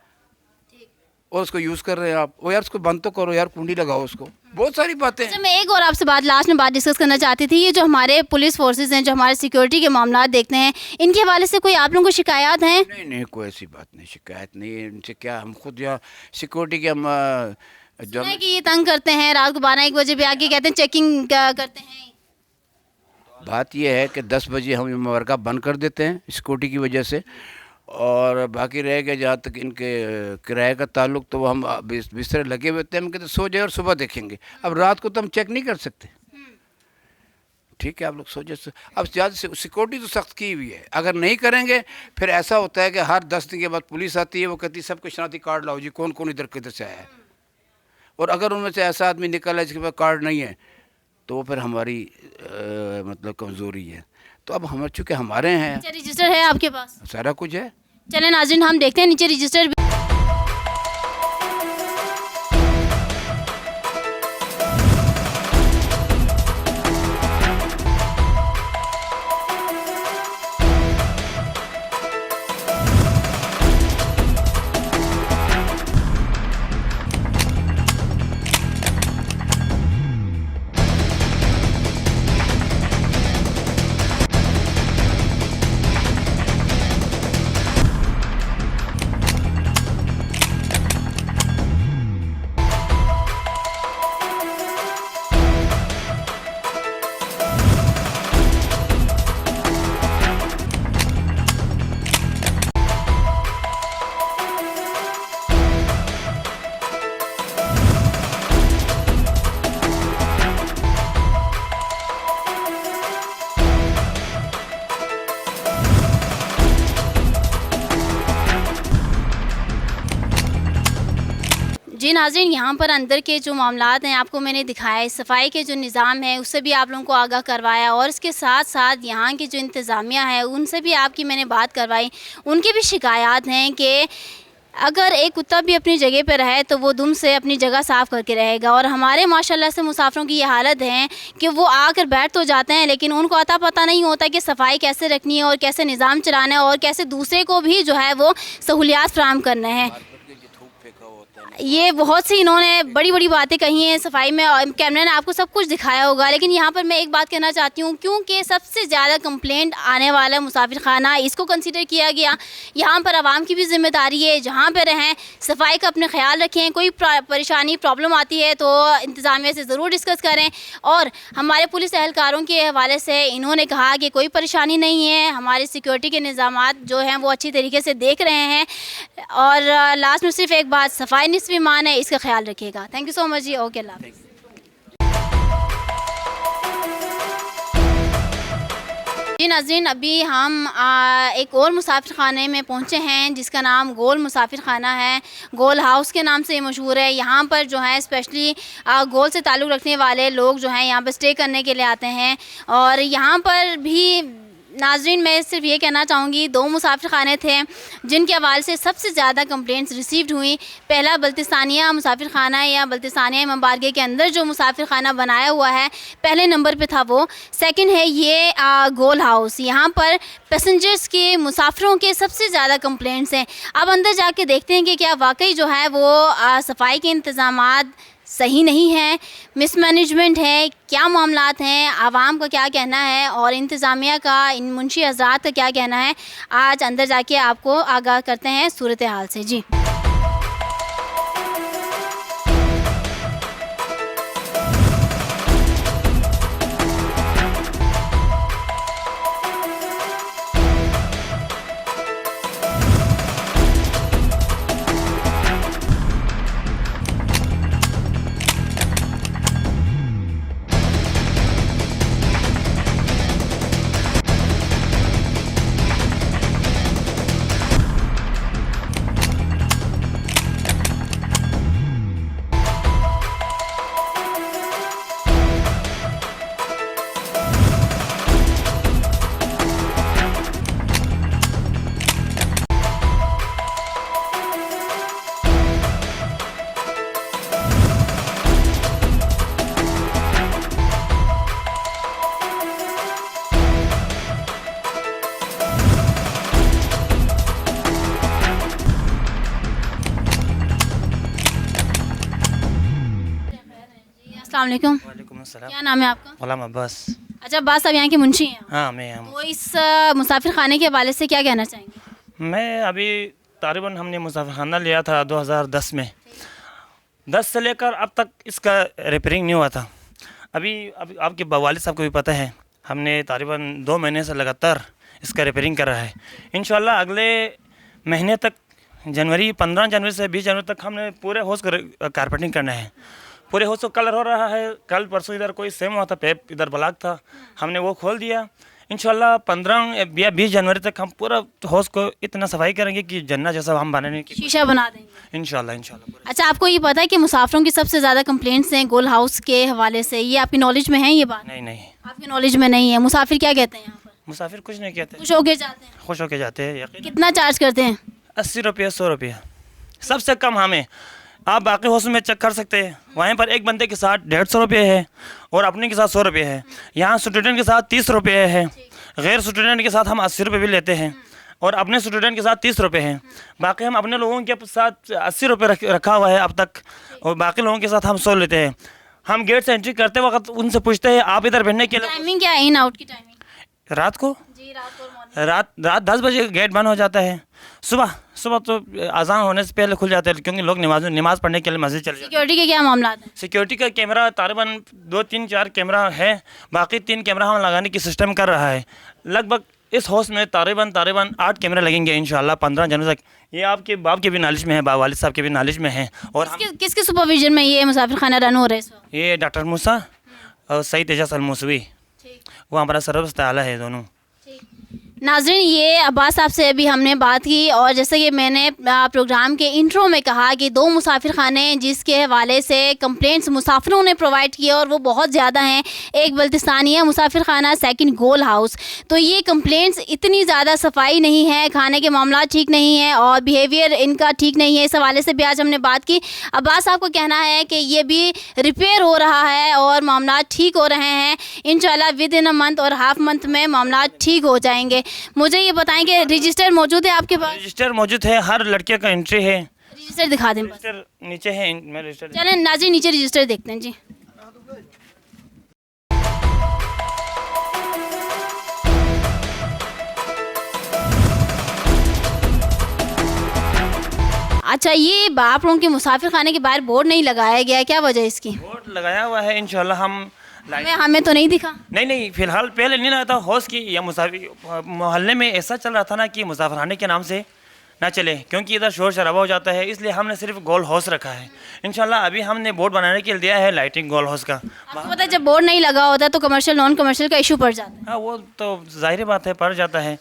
और उसको यूज़ कर रहे हैं आप, वो यार उसको बंद तो करो यार, कुंडी लगाओ उसको। बहुत सारी बातें हैं। अच्छा, मैं एक और आपसे लास्ट में बात डिस्कस करना चाहती थी। ये जो हमारे पुलिस फोर्सेस हैं, जो हमारे सिक्योरिटी के मामला देखते हैं, इनके हवाले से कोई आप लोगों को शिकायत हैं? नहीं नहीं, कोई ऐसी बात नहीं, शिकायत नहीं है इनसे। क्या हम खुद यहाँ सिक्योरिटी के हम सुना है कि ये तंग करते हैं, रात को 12-1 बजे भी आके कहते हैं चेकिंग करते हैं। बात यह है कि 10 बजे हम मुबारका बंद कर देते हैं सिक्योरिटी की वजह से, और बाकी रह गया जहाँ तक इनके किराए का ताल्लुक, तो वो हम बिस्तर लगे हुए थे, हम कहते सो जाए और सुबह देखेंगे। अब रात को तो हम चेक नहीं कर सकते, ठीक है, आप लोग सो जाए। अब ज़्यादा सिक्योरिटी तो सख्त की हुई है, अगर नहीं करेंगे फिर ऐसा होता है कि हर 10 दिन के बाद पुलिस आती है, वो कहती है सबके शनाख्ती कार्ड लाओ जी, कौन कौन इधर किधर से आया है। और अगर उनमें से ऐसा आदमी निकला है जिसके पास कार्ड नहीं है, तो वो फिर हमारी मतलब कमज़ोरी है। तो अब हम चूँकि हमारे हैं, नीचे रजिस्टर है आपके पास? सारा कुछ है। चलें नाज़रीन, हम देखते हैं नीचे रजिस्टर भी। जी नाज़रीन, यहाँ पर अंदर के जो मामलात हैं आपको मैंने दिखाया, सफाई के जो निज़ाम है उससे भी आप लोगों को आगाह करवाया, और इसके साथ साथ यहाँ की जो इंतज़ामिया है उनसे भी आपकी मैंने बात करवाई। उनकी भी शिकायत हैं कि अगर एक कुत्ता भी अपनी जगह पर रहे तो वो दुम से अपनी जगह साफ़ करके रहेगा। और हमारे माशाल्लाह से मुसाफिरों की ये हालत है कि वो आकर बैठ तो जाते हैं, लेकिन उनको अता पता नहीं होता कि सफाई कैसे रखनी है और कैसे निज़ाम चलाना है और कैसे दूसरे को भी जो है वो सहूलियात फराहम करना है। ये बहुत सी इन्होंने बड़ी बड़ी बातें कही हैं सफाई में, और कैमरा ने आपको सब कुछ दिखाया होगा। लेकिन यहाँ पर मैं एक बात कहना चाहती हूँ, क्योंकि सबसे ज़्यादा कंप्लेंट आने वाला मुसाफिर खाना, इसको कंसीडर किया गया। यहाँ पर आवाम की भी जिम्मेदारी है, जहाँ पर रहें सफाई का अपने ख्याल रखें। कोई परेशानी प्रॉब्लम आती है तो इंतज़ामिया से ज़रूर डिस्कस करें। और हमारे पुलिस एहलकारों के हवाले से इन्होंने कहा कि कोई परेशानी नहीं है, हमारे सिक्योरिटी के निज़ामात जो हैं वो अच्छी तरीके से देख रहे हैं। और लास्ट में सिर्फ एक बात, सफाई निस्फ ईमान है, इसका ख्याल रखिएगा। थैंक यू सो मच जी। ओके, अल्लाह हाफ़िज़। जी नाज़रीन, अभी हम एक और मुसाफिर खाने में पहुंचे हैं जिसका नाम गोल मुसाफिर खाना है। गोल हाउस के नाम से ये मशहूर है। यहाँ पर जो है स्पेशली गोल से ताल्लुक़ रखने वाले लोग जो हैं यहाँ पर स्टे करने के लिए आते हैं। और यहाँ पर भी नाज़रीन मैं सिर्फ ये कहना चाहूँगी, 2 मुसाफिर खाने थे जिनके हवाले से सबसे ज़्यादा कंप्लेंट्स रिसीव्ड हुई। पहला बल्तिस्तानिया मुसाफिर खाना है, या बल्तिस्तानिया इमाम बारगाह के अंदर जो मुसाफिर खाना बनाया हुआ है, पहले नंबर पे था वो। सेकंड है ये गोल हाउस। यहाँ पर पैसेंजर्स के, मुसाफिरों के सबसे ज़्यादा कंप्लेंट्स हैं। अब अंदर जाके देखते हैं कि क्या वाकई जो है वो सफाई के इंतज़ामात सही नहीं है, मिसमैनेजमेंट है, क्या मामलात हैं, आवाम का क्या कहना है और इंतज़ामिया का, इन मुंशी हज़रात का क्या कहना है। आज अंदर जाके आपको आगाह करते हैं सूरत हाल से। जी अस्सलाम वालेकुम। वालेकुम अस्सलाम। क्या नाम है आपका? गुलाम अब्बास। अच्छा अब्बास, आप यहाँ के मुंशी हैं। हाँ मैं हम तो इस मुसाफिर खाने के हवाले से क्या कहना चाहेंगे? मैं अभी तकरीबन हमने मुसाफिर खाना लिया था 2010 में। 10 से लेकर अब तक इसका रिपेयरिंग नहीं हुआ था। अभी आपके वालिद साहब को भी पता है, हमने तकरीबन 2 महीने से लगातार इसका रिपेयरिंग कर रहा है। इंशाल्लाह अगले महीने तक, 15 जनवरी से 20 जनवरी तक हमने पूरे हाउस को कारपेटिंग करना है। पूरे हाउस को कलर हो रहा है। कल परसों इधर कोई सेम हुआ था, पेप इधर ब्लॉक था, हमने वो खोल दिया। इंशाल्लाह 15 या 20 जनवरी तक हम पूरा हाउस को इतना सफाई करेंगे कि जन्नत जैसा हम बनाने की शीशा बना देंगे इंशाल्लाह। अच्छा, आपको ये पता है कि मुसाफिरों की सबसे ज़्यादा कंप्लेंट्स हैं गोल हाउस के हवाले से? ये आपकी नॉलेज में है ये बात? नहीं, आपकी नॉलेज में नहीं है। मुसाफिर क्या कहते हैं यहाँ पर? मुसाफिर कुछ नहीं कहते, खुश होके जाते हैं? खुश होके जाते हैं। यकीन कितना चार्ज करते हैं? 80 रुपये 100 रुपये सबसे कम हमें। आप बाकी हाउस में चेक कर सकते हैं, वहीं पर एक बंदे के साथ 150 रुपये है और अपने के साथ 100 रुपये है। यहाँ स्टूडेंट के साथ 30 रुपये है, गैर स्टूडेंट के साथ हम 80 रुपये भी लेते हैं और अपने स्टूडेंट के साथ 30 रुपये हैं। बाकी हम अपने लोगों के साथ 80 रुपये रखा हुआ है अब तक, और बाकी लोगों के साथ हम 100 लेते हैं। हम गेट से एंट्री करते वक्त उनसे पूछते हैं आप इधर बैठने के लिए। टाइमिंग क्या है इन आउट की टाइमिंग? रात को जी, रात रात 10 बजे गेट बंद हो जाता है। सुबह तो अजान होने से पहले खुल जाते हैं, क्योंकि लोग नमाज पढ़ने के लिए मस्जिद चले जाते हैं। सिक्योरिटी के क्या मामला हैं? सिक्योरिटी का कैमरा तकरीबन 2-3-4 कैमरा है, बाकी 3 कैमरा हम लगाने की सिस्टम कर रहा है। लगभग इस हाउस में तकरीबन 8 कैमरे लगेंगे इंशाल्लाह 15 जनवरी तक। ये आपके बाप के भी नॉलेज में है, वालिद साहब के भी नॉलेज में है। और किसके सुपरविजन में ये मुसाफिर खाना रन हो रहा है इस वक्त? ये डॉक्टर मूसा और सईद एजाज अल-मूसवी, वो हमारा सर्विस ताला है दोनों। नाज़रीन, ये अब्बास साहब से अभी हमने बात की, और जैसे कि मैंने प्रोग्राम के इंट्रो में कहा कि 2 मुसाफिर खाने जिसके हवाले से कंप्लेंट्स मुसाफिरों ने प्रोवाइड किए और वो बहुत ज़्यादा हैं। एक बल्तिस्तानिया मुसाफिर खाना, सेकंड गोल हाउस। तो ये कंप्लेंट्स इतनी ज़्यादा सफाई नहीं है, खाने के मामला ठीक नहीं है और बिहेवियर इनका ठीक नहीं है। इस हवाले से भी आज हमने बात की। अब्बास साहब को कहना है कि ये भी रिपेयर हो रहा है और मामला ठीक हो रहे हैं। इंशाल्लाह विद इन अ मंथ और हाफ मंथ में मामला ठीक हो जाएंगे। मुझे ये बताएं कि रजिस्टर मौजूद है आपके पास? रजिस्टर मौजूद है, हर लड़के का एंट्री है। रजिस्टर दिखा दें बस। रजिस्टर नीचे है, मैं रजिस्टर चलें नाज़रीन, नीचे रजिस्टर देखते हैं जी। अच्छा, ये आप लोगों के मुसाफिर खाने के बाहर बोर्ड नहीं लगाया गया, क्या वजह है इसकी? बोर्ड लगाया हुआ है, इंशाल्लाह हम हमें तो नहीं दिखा। नहीं फिलहाल पहले नहीं लगा था हौस की, या मुसाफिर मोहल्ले में ऐसा चल रहा था ना कि मुसाफिर खाने के नाम से ना चले, क्योंकि इधर शोर शराबा हो जाता है, इसलिए हमने सिर्फ गोल हाउस रखा है। इंशाल्लाह अभी हमने बोर्ड बनाने के लिए दिया है लाइटिंग गोल हाउस का। आपको पता है जब बोर्ड नहीं लगा होता तो कमर्शियल नॉन कमर्शियल का इशू पड़ जाता है। हाँ, वो तो जाहिर बात है, पड़ जाता है।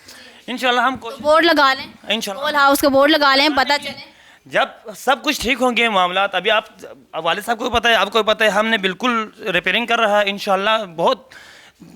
इंशाल्लाह हम बोर्ड लगा लें, इंशाल्लाह गोल हाउस का बोर्ड लगा लें, पता चले जब सब कुछ ठीक होंगे मामला। अभी आप वालिद साहब को भी पता है, आपको भी पता है, हमने बिल्कुल रिपेयरिंग कर रहा है इंशाल्लाह। बहुत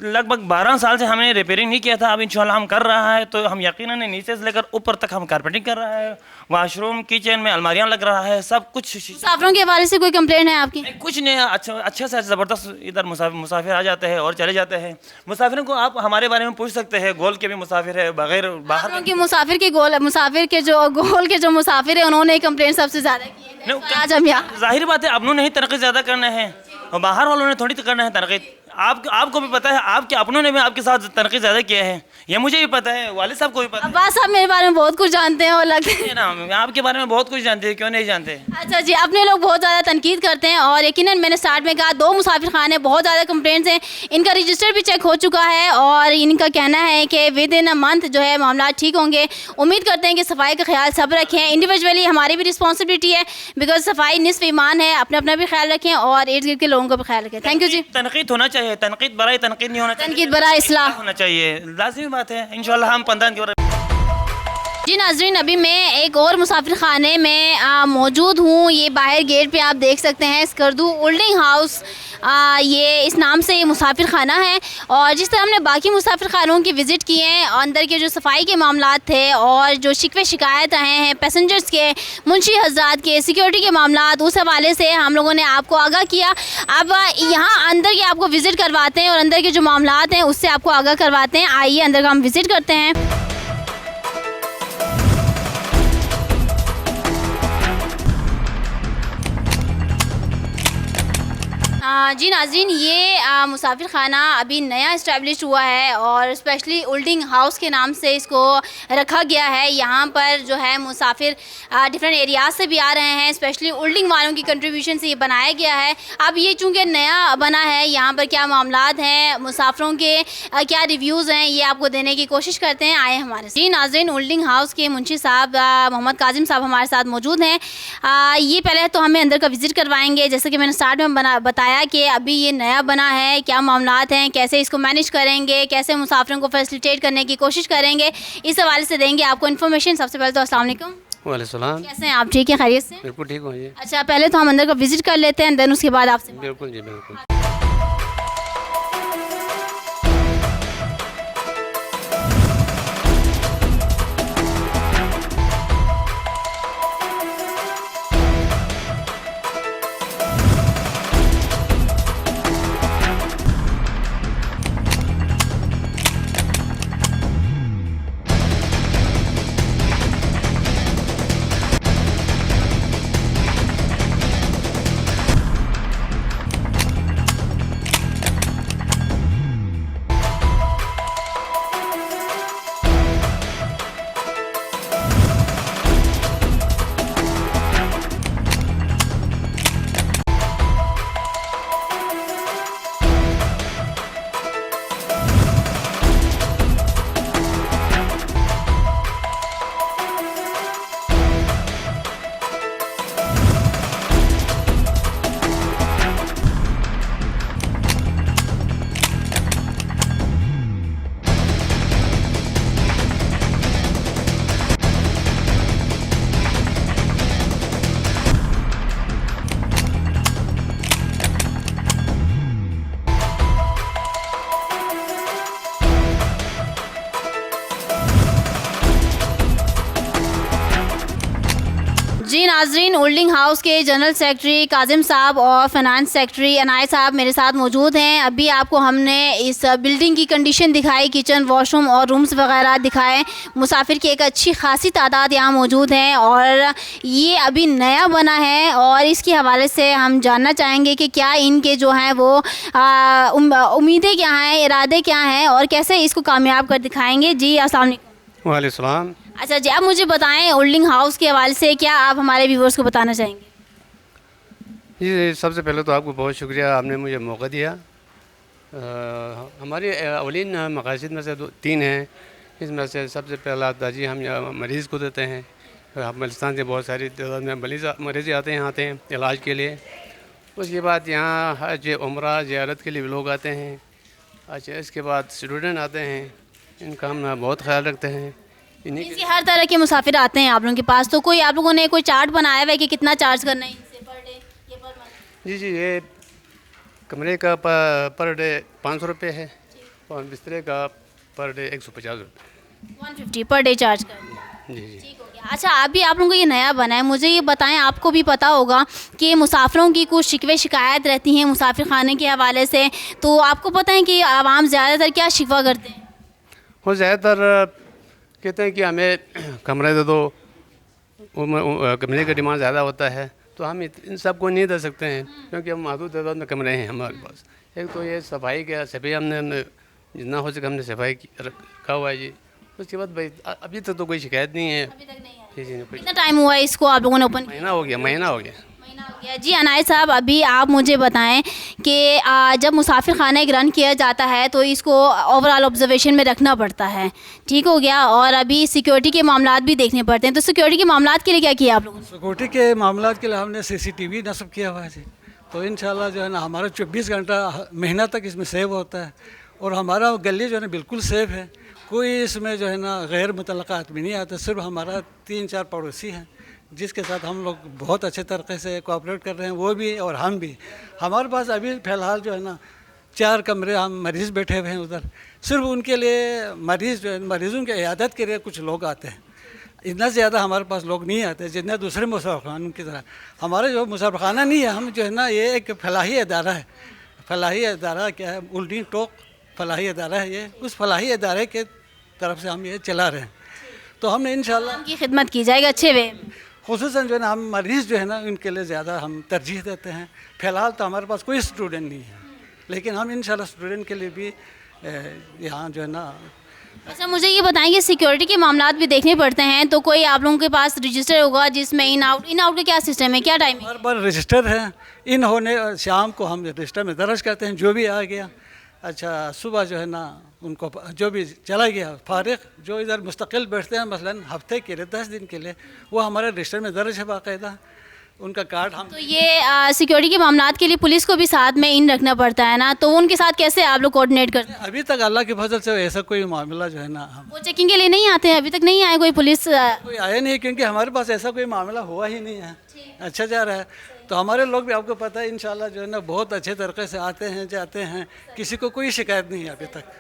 लगभग 12 साल से हमने रिपेयरिंग नहीं किया था, अब इंशाल्लाह हम कर रहा है। तो हम यकीनन नीचे से लेकर ऊपर तक हम कारपेटिंग कर रहा है। वॉशरूम किचन में अलमारियाँ लग रहा है, सब कुछ। मुसाफिरों के हवाले से कोई कंप्लेंट है आपकी? कुछ नहीं, अच्छा से ज़बरदस्त इधर मुसाफिर आ जाते हैं और चले जाते हैं। मुसाफिरों को आप हमारे बारे में पूछ सकते हैं, गोल के भी मुसाफिर है, बगैर बाहर के मुसाफिर के गोल के जो मुसाफिर है उन्होंने कंप्लेंट सबसे ज़्यादा की है। आज हम यहाँ जाहिर बात है, अपनों ने ही तरक्की ज़्यादा करना है और बाहर वालों ने थोड़ी करना है तरक्की। आपको भी पता है, आपके अपनों ने भी आपके साथ तरक्की ज़्यादा किया है, ये मुझे भी पता है, वालिद साहब को भी पता है। अब्बास साहब मेरे बारे में बहुत कुछ जानते हैं और लगता है ना, आपके बारे में बहुत कुछ जानते हैं, क्यों नहीं जानते? अच्छा जी, अपने लोग बहुत ज़्यादा तनकीद करते हैं और यकीनन मैंने स्टार्ट में कहा 2 मुसाफिर खाने, बहुत ज़्यादा कंप्लेंट्स हैं। इनका रजिस्टर भी चेक हो चुका है और इनका कहना है कि विद इन अ मंथ जो है मामला ठीक होंगे। उम्मीद करते हैं कि सफाई का ख्याल सब रखें। इंडिविजुअली हमारी भी रिस्पॉन्सिबिलिटी है, बिकॉज सफाई निस्फ ईमान है। अपना भी ख्याल रखें और इर्द गिर्द के लोगों का भी ख्याल रखें। थैंक यू जी। तनकीद होना चाहिए, तनकीद बराई तनकीद नहीं होना चाहिए, तनकीद बरा इस्लाह होना चाहिए, लाजिमी बात है। इंशाल्लाह हम 15 दिन जी। नाज़रीन, अभी मैं एक और मुसाफिर खाने में मौजूद हूँ। ये बाहर गेट पे आप देख सकते हैं, स्कर्दू ओल्डिंग हाउस, ये इस नाम से ये मुसाफिर खाना है। और जिस तरह हमने बाकी मुसाफिर खानों की विज़िट किए हैं, अंदर के जो सफाई के मामलात थे और जो शिकवे शिकायत आए हैं पैसेंजर्स के, मुंशी हज़रात के, सिक्योरिटी के मामलात, उस हवाले से हम लोगों ने आपको आगाह किया। अब यहाँ अंदर के आपको विज़िट करवाते हैं और अंदर के जो मामलात हैं उससे आपको आगाह करवाते हैं। आइए अंदर का हम विज़िट करते हैं। जी नाज़रीन, ये मुसाफिर खाना अभी नया इस्टेब्लिश हुआ है और स्पेशली ओल्डिंग हाउस के नाम से इसको रखा गया है। यहाँ पर जो है मुसाफिर डिफरेंट एरियाज से भी आ रहे हैं, स्पेशली ओल्डिंग वालों की कंट्रीब्यूशन से ये बनाया गया है। अब ये चूँकि नया बना है, यहाँ पर क्या मामलात हैं, मुसाफिरों के क्या रिव्यूज़ हैं, ये आपको देने की कोशिश करते हैं। आए हमारे जी नाज़रीन, ओल्डिंग हाउस के मुंशी साहब मोहम्मद काजिम साहब हमारे साथ मौजूद हैं। ये पहले तो हमें अंदर का विज़िट करवाएंगे। जैसे कि मैंने स्टार्ट में बताया कि अभी ये नया बना है, क्या मामलात हैं, कैसे इसको मैनेज करेंगे, कैसे मुसाफिरों को फैसिलिटेट करने की कोशिश करेंगे, इस हवाले से देंगे आपको इन्फॉर्मेशन। सबसे पहले तो अस्सलाम वालेकुम। वालेकुम। कैसे हैं आप? ठीक है, खैरियत से? बिल्कुल ठीक हो जी। अच्छा, पहले तो हम अंदर का विज़िट कर लेते हैं, देन उसके बाद आपसे। बिल्कुल जी, बिल्कुल। जी नाज़रीन, ओल्डिंग हाउस के जनरल सेक्रेटरी काजिम साहब और फाइनेंस सेक्रेटरी अनायत साहब मेरे साथ मौजूद हैं। अभी आपको हमने इस बिल्डिंग की कंडीशन दिखाई, किचन, वॉशरूम और रूम्स वगैरह दिखाए। मुसाफिर की एक अच्छी खासी तादाद यहाँ मौजूद हैं और ये अभी नया बना है और इसके हवाले से हम जानना चाहेंगे कि क्या इनके जो हैं वो उम्मीदें क्या हैं, इरादे क्या हैं और कैसे इसको कामयाब कर दिखाएँगे। जी अस्सलाम वालेकुम। वालेकुम। अच्छा जी, आप मुझे बताएं ओल्डिंग हाउस के हवाले से क्या आप हमारे व्यूवर्स को बताना चाहेंगे? जी, सबसे पहले तो आपको बहुत शुक्रिया, आपने मुझे मौका दिया। हमारे अवलीन मकासद में से तीन हैं। इसमें से सबसे पहला तरजीह हम यहाँ मरीज़ को देते हैं। अफगानिस्तान से बहुत सारी तादाद में मरीज़ आते हैं इलाज के लिए। उसके बाद यहाँ हज, उम्रा, ज़ियारत के लिए भी लोग आते हैं। अच्छा, इसके बाद स्टूडेंट आते हैं, इनका हम बहुत ख्याल रखते हैं। इसके हर तरह के मुसाफिर आते हैं आप लोगों के पास, तो कोई आप लोगों ने कोई चार्ट बनाया हुआ है कि कितना चार्ज करना है इनसे पर डे या पर मंथ? जी, ये कमरे का पर डे 500 रुपये है और बिस्तरे का पर डे 150 रुपये। 150 पर डे चार्ज करना है। जी जी। ठीक हो गया। अच्छा, अभी आप लोगों को ये नया बना है, मुझे ये बताएं, आपको भी पता होगा कि मुसाफिरों की कुछ शिकवे शिकायत रहती हैं मुसाफिर खाने के हवाले से, तो आपको पता है कि आवाम ज़्यादातर क्या शिकवा करते हैं? वो ज़्यादातर कहते हैं कि हमें कमरे दे दो, कमरे का डिमांड ज़्यादा होता है, तो हम इन सब को नहीं दे सकते हैं क्योंकि हम महदूद तादाद में कमरे हैं हमारे पास। एक तो ये सफाई हमने जितना हो सके हमने सफाई रखा हुआ है जी। उसके बाद भाई अभी तक तो कोई शिकायत नहीं है। अभी तक नहीं जी जी, कितना टाइम हुआ है इसको आप लोगों ने ओपन? महीना हो गया। महीना हो गया। जी अनायत साहब, अभी आप मुझे बताएं कि जब मुसाफिर खाना एक रन किया जाता है तो इसको ओवरऑल ऑब्जर्वेशन में रखना पड़ता है, ठीक हो गया, और अभी सिक्योरिटी के मामलात भी देखने पड़ते हैं, तो सिक्योरिटी के मामलात के लिए क्या किया आप लोगों ने? सिक्योरिटी के मामलात के लिए हमने CCTV नस्ब किया हुआ है जी। तो इंशाल्लाह जो है ना हमारा 24 घंटा महीना तक इसमें सेव होता है और हमारा गली जो है ना बिल्कुल सेफ है। कोई इसमें जो है ना गैर मुतल्लका आदमी नहीं आता। सिर्फ हमारा 3-4 पड़ोसी हैं जिसके साथ हम लोग बहुत अच्छे तरीके से कोऑपरेट कर रहे हैं, वो भी और हम भी। हमारे पास अभी फ़िलहाल जो है ना 4 कमरे हम मरीज़ बैठे हुए हैं उधर। सिर्फ उनके लिए मरीज़ों के इयादत के लिए कुछ लोग आते हैं। इतना ज़्यादा हमारे पास लोग नहीं आते जितने दूसरे मुसाफिरखानों की तरह। हमारे जो मुसाफिरखाना नहीं है, हम जो है ना ये एक फलाही अदारा है। फलाही अदारा क्या है? ओल्डिंग टोक फलाही अदारा है ये। उस फलाही अदारे के तरफ से हम ये चला रहे हैं। तो हमने इंशाल्लाह की खिदमत की जाएगी अच्छे वे। खुसूसन जो है ना हम मरीज़ जो है ना उनके लिए ज़्यादा हम तरजीह देते हैं। फ़िलहाल तो हमारे पास कोई स्टूडेंट नहीं है, लेकिन हम इंशाल्लाह स्टूडेंट के लिए भी यहाँ जो है ना। अच्छा, मुझे ये बताएंगे सिक्योरिटी के मामला भी देखने पड़ते हैं, तो कोई आप लोगों के पास रजिस्टर होगा जिसमें इन आउट का क्या सिस्टम है, क्या टाइम? हमारे पास रजिस्टर है, इन होने शाम को हम रजिस्टर में दर्ज करते हैं जो भी आ गया। अच्छा, सुबह जो है ना उनको जो भी चला गया फारिग, जो इधर मुस्तकिल बैठते हैं मसलन हफ्ते के लिए 10 दिन के लिए, वो हमारे रजिस्टर में दर्ज है बाकायदा, उनका कार्ड हम। तो ये सिक्योरिटी के मामला के लिए पुलिस को भी साथ में इन रखना पड़ता है ना, तो उनके साथ कैसे आप लोग कोऑर्डिनेट करते हैं? अभी तक अल्लाह की फजल से ऐसा कोई मामला जो है ना हम वो चेकिंग के लिए नहीं आते हैं? अभी तक नहीं आए कोई पुलिस? कोई आया नहीं, क्योंकि हमारे पास ऐसा कोई मामला हुआ ही नहीं है। अच्छा जा रहा है, तो हमारे लोग भी आपको पता है इंशाल्लाह जो है ना बहुत अच्छे तरीके से आते हैं जाते हैं, किसी को कोई शिकायत नहीं है अभी तक।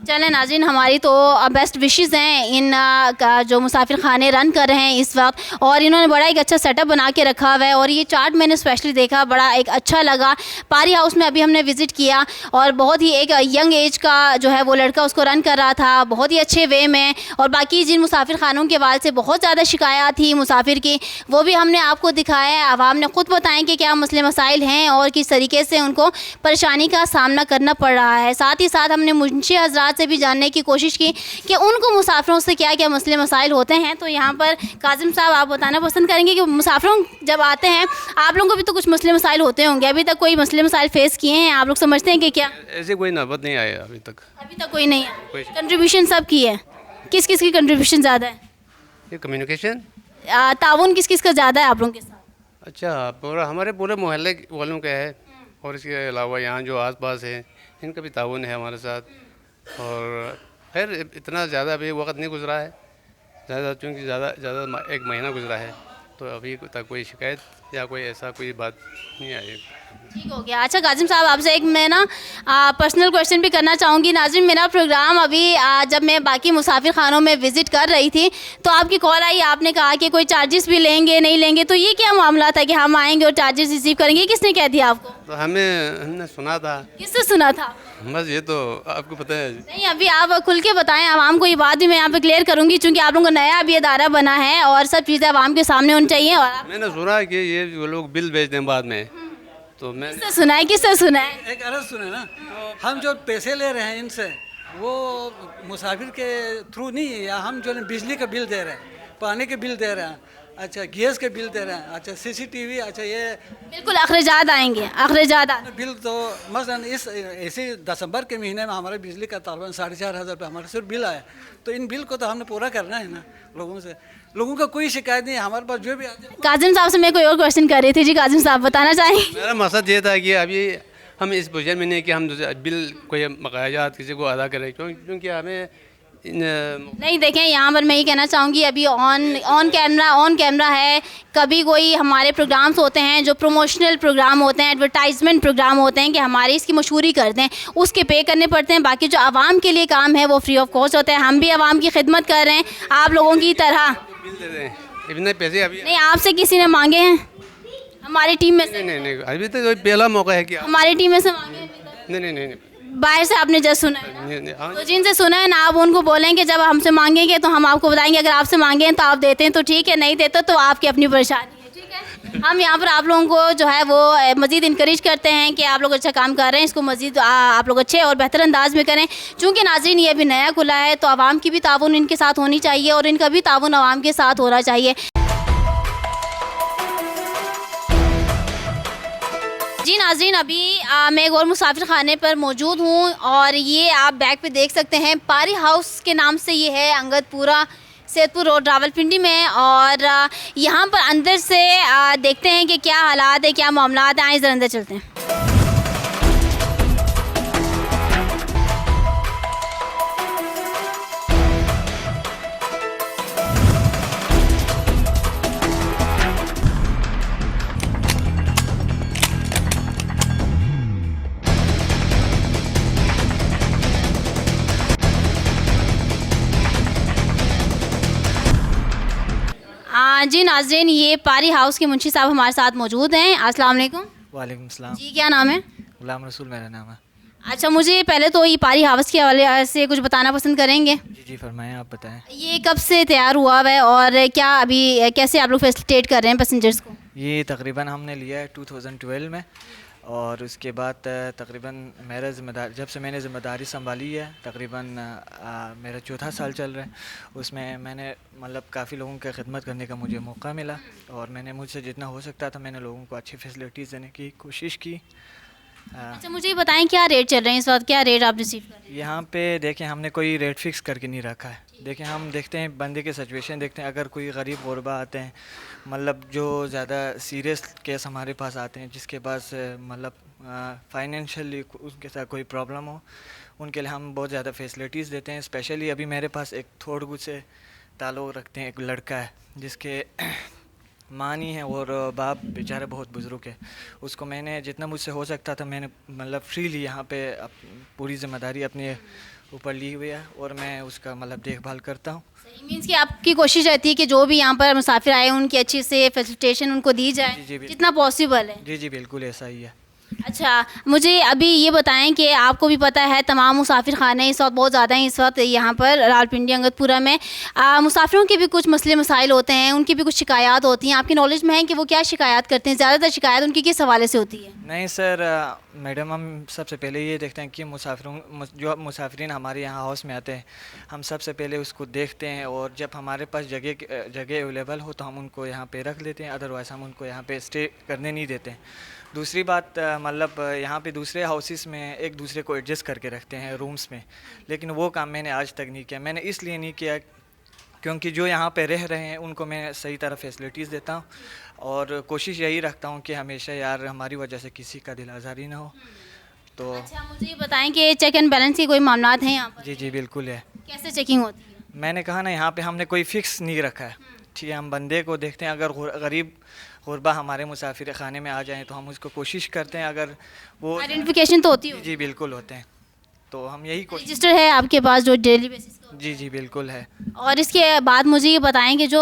चलें नाज़रीन, हमारी तो बेस्ट विशेस हैं इन का जो मुसाफिर खाने रन कर रहे हैं इस वक्त, और इन्होंने बड़ा एक अच्छा सेटअप बना के रखा हुआ है। और ये चार्ट मैंने स्पेशली देखा, बड़ा एक अच्छा लगा। पारी हाउस में अभी हमने विज़िट किया और बहुत ही एक यंग एज का जो है वो लड़का उसको रन कर रहा था, बहुत ही अच्छे वे में। और बाकी जिन मुसाफिर खानों के वाल से बहुत ज़्यादा शिकायत थी मुसाफिर की, वो भी हमने आपको दिखाया है। आवाम ने ख़ुद बताएं कि क्या मसले मसाइल हैं और किस तरीके से उनको परेशानी का सामना करना पड़ रहा है। साथ ही साथ हमने मुंशी हज़रात से भी जानने की कोशिश की कि उनको मुसाफिरों से क्या क्या मसले मसाइल होते हैं। तो यहाँ पर काजिम साहब, आप बताना पसंद करेंगे कि मुसाफिरों जब आते हैं आप लोगों को भी तो कुछ मसले मसाइल होते होंगे, अभी तक कोई मसले मसाइल फेस किए हैं आप लोग, समझते हैं कि क्या? ऐसे कोई नौबत नहीं आया अभी तक। अभी तक कोई नहीं है। कंट्रीब्यूशन सब की है, किस किस की कंट्रीब्यूशन ज़्यादा है? ये कम्युनिकेशन ताउन किस किस का ज़्यादा है आप लोगों के साथ? अच्छा, हमारे पूरे मोहल्ले वालों का है, और इसके अलावा यहाँ जो आसपास है इनका भी ताउन है हमारे साथ। और खैर इतना ज़्यादा अभी वक्त नहीं गुजरा है, ज़्यादा चूँकि ज़्यादा एक महीना गुजरा है, तो अभी तक कोई शिकायत या कोई ऐसा कोई बात नहीं आई। ठीक हो गया। अच्छा काजिम साहब, आपसे एक मैं ना पर्सनल क्वेश्चन भी करना चाहूँगी। नाज़रीन, मेरा प्रोग्राम अभी जब मैं बाकी मुसाफिर खानों में विज़िट कर रही थी तो आपकी कॉल आई, आपने कहा कि कोई चार्जेस भी लेंगे नहीं लेंगे, तो ये क्या मामला था कि हम आएंगे और चार्जेस रिसीव करेंगे? किसने कह दिया आपको? तो हमने सुना था। किससे सुना था? बस ये तो आपको पता है। नहीं, अभी आप खुल के बताएं आवाम को, ये बात भी मैं यहाँ पे क्लियर करूँगी क्योंकि आप लोगों को नया अभी अदारा बना है और सब चीज़ें आवाम के सामने होनी चाहिए। और मैंने सुना कि ये वो लोग बिल भेज दें बाद में, तो मैं किससे सुना है? किससे सुना है? एक अर्ज़ सुने ना, हम जो पैसे ले रहे हैं इनसे वो मुसाफिर के थ्रू नहीं है, या हम जो है बिजली का बिल दे रहे हैं, पानी के बिल दे रहे हैं, अच्छा गैस के बिल दे रहे हैं, अच्छा CCTV, अच्छा ये बिल्कुल अखराजात आएंगे, अखराजात बिल। तो मसलन इसी दिसंबर के महीने में हमारे बिजली का तकरीबन 4,500 रुपये हमारे सिर्फ बिल आया, तो इन बिल को तो हमने पूरा करना है ना लोगों से। लोगों का कोई शिकायत नहीं है, हमारे पास जो भी आते हैं। काजिम साहब से मैं कोई और क्वेश्चन कर रही थी जी, काजिम साहब बताना चाहेंगे? मेरा मकसद ये था कि अभी हम इस पोजीशन में नहीं कि हम बिल कोई मकायात किसी को अदा करें, क्योंकि हमें नहीं देखें, यहाँ पर मैं ये कहना चाहूँगी अभी ऑन कैमरा है। कभी कोई हमारे प्रोग्राम्स होते हैं जो प्रमोशनल प्रोग्राम होते हैं, एडवर्टाइजमेंट प्रोग्राम होते हैं कि हमारी इसकी मशहूरी करते हैं, उसके पे करने पड़ते हैं। बाकी जो आवाम के लिए काम है वो फ्री ऑफ कॉस्ट होता है। हम भी आवाम की खिदमत कर रहे हैं आप लोगों की तरह। बिल दे दें, इतने पैसे अभी नहीं, आपसे किसी ने मांगे हैं? हमारी टीम में से? नहीं, अभी तो पहला मौका है कि हमारी टीम में से मांगे हैं? नहीं, बाहर से आपने जस्ट सुना है ना? हाँ। तो जिनसे सुना है ना, आप उनको बोलें कि जब हमसे मांगेंगे तो हम आपको बताएंगे। अगर आपसे मांगे हैं तो आप देते हैं तो ठीक है, नहीं देते तो आपकी अपनी परेशानी है, ठीक है? हम यहाँ पर आप लोगों को जो है वो मज़ीद इंकरेज करते हैं कि आप लोग अच्छा काम कर रहे हैं, इसको मज़ीद आप लोग अच्छे और बेहतर अंदाज में करें। चूँकि नाज़रीन ये अभी नया खुला है तो आवाम की भी ताउन इनके साथ होनी चाहिए और इनका भी ताउन आवाम के साथ होना चाहिए। जी नाज़रीन, अभी मैं एक और मुसाफिर खाने पर मौजूद हूँ और ये आप बैक पे देख सकते हैं, पारी हाउस के नाम से ये है, अंगदपुरा सैदपुर रोड रावलपिंडी में। और यहाँ पर अंदर से देखते हैं कि क्या हालात है, क्या मामलात हैं। आइए ज़रा अंदर चलते हैं। जी नाज़रीन, ये पारी हाउस के मुंशी साहब हमारे साथ मौजूद हैं। अस्सलाम वालेकुम। वालेकुम सलाम। जी क्या नाम है? गुलाम रसूल मेरा नाम है। अच्छा, मुझे पहले तो ये पारी हाउस के हवाले से कुछ बताना पसंद करेंगे? जी जी फरमाएं, आप बताएं। ये कब से तैयार हुआ है और क्या अभी कैसे आप लोग फैसिलिटेट कर रहे हैं पैसेंजर्स को? ये तकरीबन हमने लिया है 2012 में, और उसके बाद तकरीबन मेरा जब से मैंने ज़िम्मेदारी संभाली है तकरीबन मेरा चौथा साल चल रहा है। उसमें मैंने मतलब काफ़ी लोगों की खिदमत करने का मुझे मौका मिला, और मैंने मुझसे जितना हो सकता था मैंने लोगों को अच्छी फैसिलिटीज़ देने की कोशिश की। अच्छा, मुझे ये बताएं क्या रेट चल रहे हैं इस वक्त, क्या रेट आप रिसीव कर रहे हैं? यहाँ पे देखें हमने कोई रेट फिक्स करके नहीं रखा है। देखें हम देखते हैं बंदे की सिचुएशन देखते हैं, अगर कोई गरीब गुरबा आते हैं मतलब जो ज़्यादा सीरियस केस हमारे पास आते हैं जिसके पास मतलब फाइनेंशियली उनके साथ कोई प्रॉब्लम हो, उनके लिए हम बहुत ज़्यादा फैसिलिटीज़ देते हैं। स्पेशली अभी मेरे पास एक थोड़गु से ताल्लुक़ रखते हैं एक लड़का है जिसके माँ नहीं है और बाप बेचारा बहुत बुज़ुर्ग है। उसको मैंने जितना मुझसे हो सकता था मैंने मतलब फ्रीली यहाँ पे पूरी ज़िम्मेदारी अपने ऊपर ली हुई है, और मैं उसका मतलब देखभाल करता हूँ। सही मीन्स कि आपकी कोशिश रहती है कि जो भी यहाँ पर मुसाफिर आए उनकी अच्छी से फैसिलिटेशन उनको दी जाए जी, जी, जितना पॉसिबल है। जी जी बिल्कुल ऐसा ही है। अच्छा, मुझे अभी ये बताएं कि आपको भी पता है तमाम मुसाफिर खाने इस वक्त बहुत ज़्यादा हैं इस वक्त यहाँ पर रावलपिंडी अंगदपुरा में। मुसाफिरों के भी कुछ मसले मसाइल होते हैं, उनकी भी कुछ शिकायत होती हैं। आपकी नॉलेज में है कि वो क्या शिकायत करते हैं? ज़्यादातर शिकायत उनकी किस हवाले से होती है? नहीं सर मैडम, हम सबसे पहले ये देखते हैं कि जो मुसाफिरीन हमारे यहाँ हाउस में आते हैं हम सबसे पहले उसको देखते हैं, और जब हमारे पास जगह अवेलेबल हो तो हम उनको यहाँ पे रख लेते हैं, अदरवाइज़ हम उनको यहाँ पे स्टे करने नहीं देते हैं। दूसरी बात मतलब यहाँ पे दूसरे हाउसेस में एक दूसरे को एडजस्ट करके रखते हैं रूम्स में, लेकिन वो काम मैंने आज तक नहीं किया। मैंने इसलिए नहीं किया क्योंकि जो यहाँ पे रह रहे हैं उनको मैं सही तरह फैसिलिटीज़ देता हूँ, और कोशिश यही रखता हूँ कि हमेशा यार हमारी वजह से किसी का दिल आज़ारी ना हो। तो अच्छा, मुझे ये बताएं कि चेक एंड बैलेंस के कोई मामला हैं यहाँ पर? जी जी बिल्कुल है। कैसे चेकिंग होती है? मैंने कहा ना यहाँ पे हमने कोई फ़िक्स नहीं रखा है, ठीक है। हम बंदे को देखते हैं, अगर गरीब गुरबा हमारे मुसाफिर खाने में आ जाएं तो हम उसको कोशिश करते हैं, अगर वो आइडेंटिफिकेशन तो होती है? जी बिल्कुल होते हैं, तो हम यही कोशिश। रजिस्टर है आपके पास जो डेली बेसिस का? जी जी बिल्कुल है। और इसके बाद मुझे ये बताएं कि जो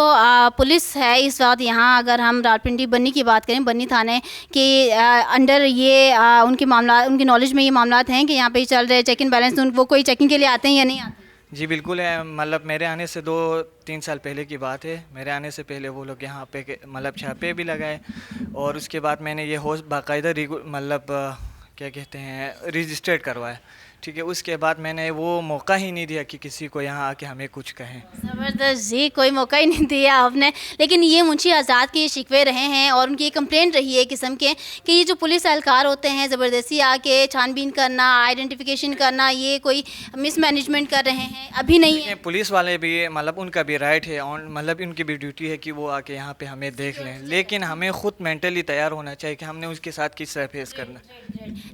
पुलिस है इस वक्त यहाँ, अगर हम रावलपिंडी बन्नी की बात करें, बन्नी थाने के अंडर ये उनके मामला, उनकी नॉलेज में ये मामला हैं कि यहाँ पे चल रहे चेक इन बैलेंस, वो कोई चेकिंग के लिए आते हैं या नहीं आते? जी बिल्कुल है। मतलब मेरे आने से 2-3 साल पहले की बात है। मेरे आने से पहले वो लोग यहाँ पे मतलब छापे भी लगाए, और उसके बाद मैंने ये होस्ट बाकायदा मतलब क्या कहते हैं रजिस्टर्ड करवाया, ठीक है। उसके बाद मैंने वो मौका ही नहीं दिया कि किसी को यहाँ आके हमें कुछ कहें। ज़बरदस्त जी, कोई मौका ही नहीं दिया आपने। लेकिन ये मुंशी आज़ाद के शिकवे रहे हैं और उनकी एक कंप्लेंट रही है किस्म के कि ये जो पुलिस एहलकार होते हैं ज़बरदस्ती आके छानबीन करना, आइडेंटिफिकेशन करना, ये कोई मिसमैनेजमेंट कर रहे हैं। अभी नहीं है, पुलिस वाले भी मतलब उनका भी राइट है, मतलब उनकी भी ड्यूटी है कि वो आके यहाँ पे हमें देख लें, लेकिन हमें ख़ुद मेंटली तैयार होना चाहिए कि हमने उसके साथ किस तरह फेस करना।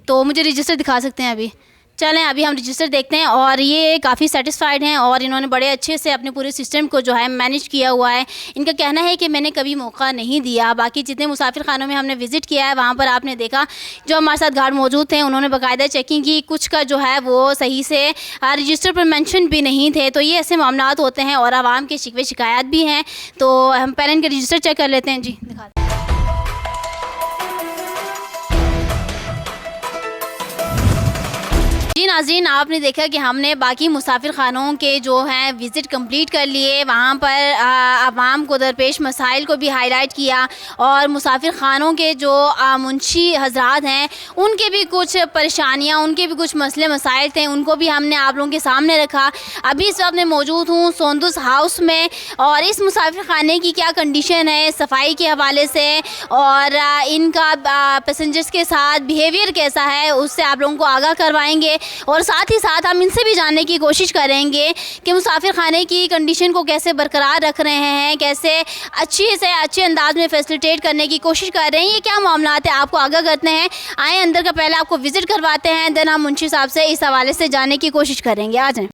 तो मुझे रजिस्टर दिखा सकते हैं अभी? चलें अभी हम रजिस्टर देखते हैं। और ये काफ़ी सेटिस्फाइड हैं और इन्होंने बड़े अच्छे से अपने पूरे सिस्टम को जो है मैनेज किया हुआ है। इनका कहना है कि मैंने कभी मौका नहीं दिया। बाकी जितने मुसाफिर खानों में हमने विज़िट किया है वहाँ पर आपने देखा जो हमारे साथ गार्ड मौजूद थे उन्होंने बाकायदा चेकिंग की, कुछ का जो है वो सही से रजिस्टर पर मेंशन भी नहीं थे। तो ये ऐसे मामला होते हैं और आवाम के शिकवे शिकायत भी हैं। तो हम पहले इनके रजिस्टर चेक कर लेते हैं। जी दिखा जी नाज़रीन, आपने देखा कि हमने बाकी मुसाफिर खानों के जो हैं विज़िट कंप्लीट कर लिए, वहाँ पर आवाम को दरपेश मसाइल को भी हाईलाइट किया और मुसाफिर खानों के जो मुंशी हजरात हैं उनके भी कुछ परेशानियाँ, उनके भी कुछ मसले मसाइल थे, उनको भी हमने आप लोगों के सामने रखा। अभी इस वक्त मैं मौजूद हूँ सोंदुस हाउस में और इस मुसाफिर खाने की क्या कंडीशन है सफाई के हवाले से और इनका पैसेंजर्स के साथ बिहेवियर कैसा है उससे आप लोगों को आगाह करवाएंगे और साथ ही साथ हम इनसे भी जानने की कोशिश करेंगे कि मुसाफिर खाने की कंडीशन को कैसे बरकरार रख रहे हैं, कैसे अच्छे अंदाज में फैसिलिटेट करने की कोशिश कर रहे हैं, ये क्या मामला है आपको आगाह करते हैं। आए अंदर का पहले आपको विज़िट करवाते हैं, देन हम मुंशी साहब से इस हवाले से जानने की कोशिश करेंगे। आ जाएं।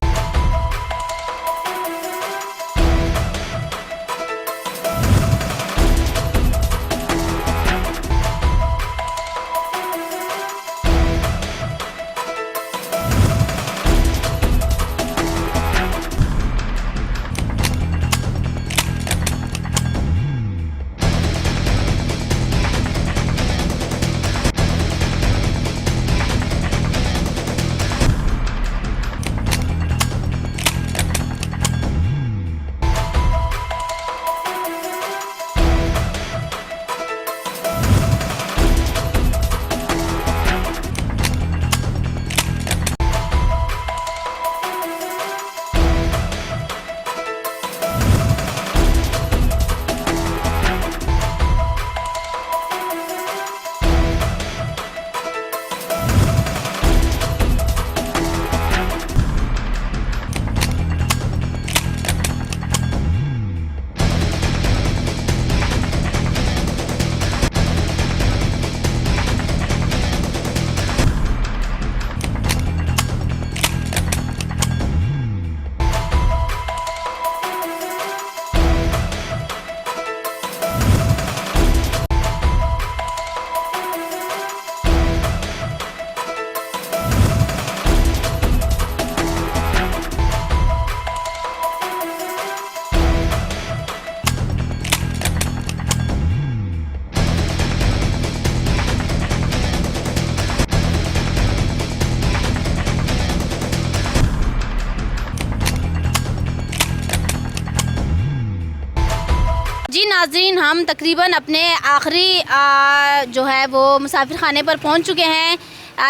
नाजरीन, हम तकरीबन अपने आखिरी जो है वो मुसाफिर खाने पर पहुंच चुके हैं।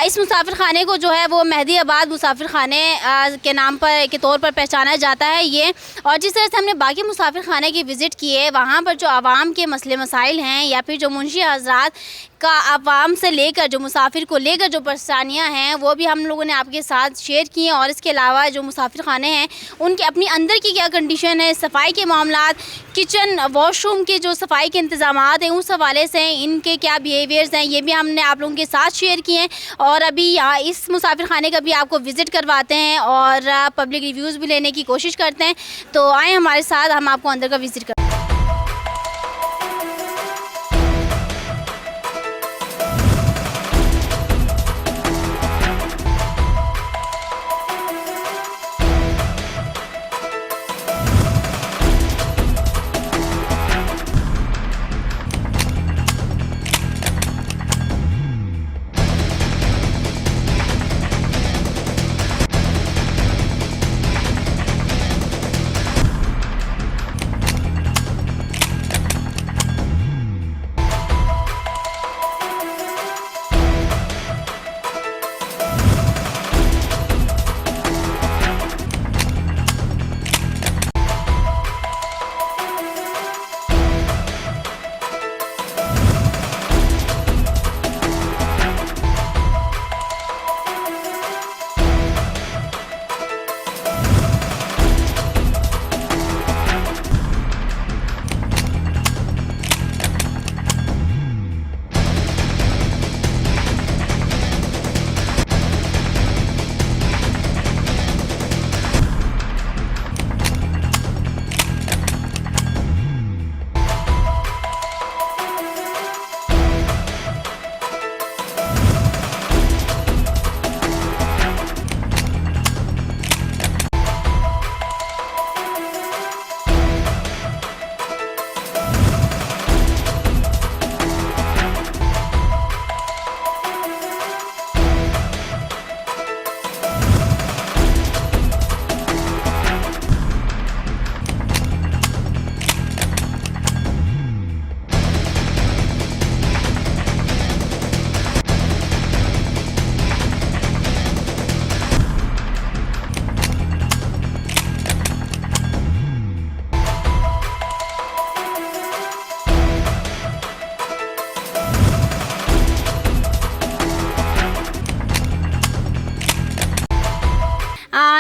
इस मुसाफिर खाने को जो है वो मेहदी आबाद मुसाफिर खाने के नाम पर के तौर पर पहचाना जाता है ये। और जिस तरह से हमने बाकी मुसाफिर खाने की विज़िट किए, वहाँ पर जो आवाम के मसले मसाइल हैं या फिर जो मुंशी हज़रात का आवाम से लेकर जो मुसाफिर को लेकर जो परेशानियाँ हैं वो भी हम लोगों ने आपके साथ शेयर की हैं। और इसके अलावा जो मुसाफिर खाने हैं उनके अपनी अंदर की क्या कंडीशन है, सफाई के मामलात, किचन वॉशरूम के जो सफाई के इंतज़ाम हैं उस हवाले से इनके क्या बिहेवियर्स हैं, ये भी हमने आप लोगों के साथ शेयर किए हैं। और अभी यहाँ इस मुसाफिर खाने का भी आपको विज़िट करवाते हैं और पब्लिक रिव्यूज़ भी लेने की कोशिश करते हैं। तो आए हमारे साथ, हम आपको अंदर का विज़िट करते हैं।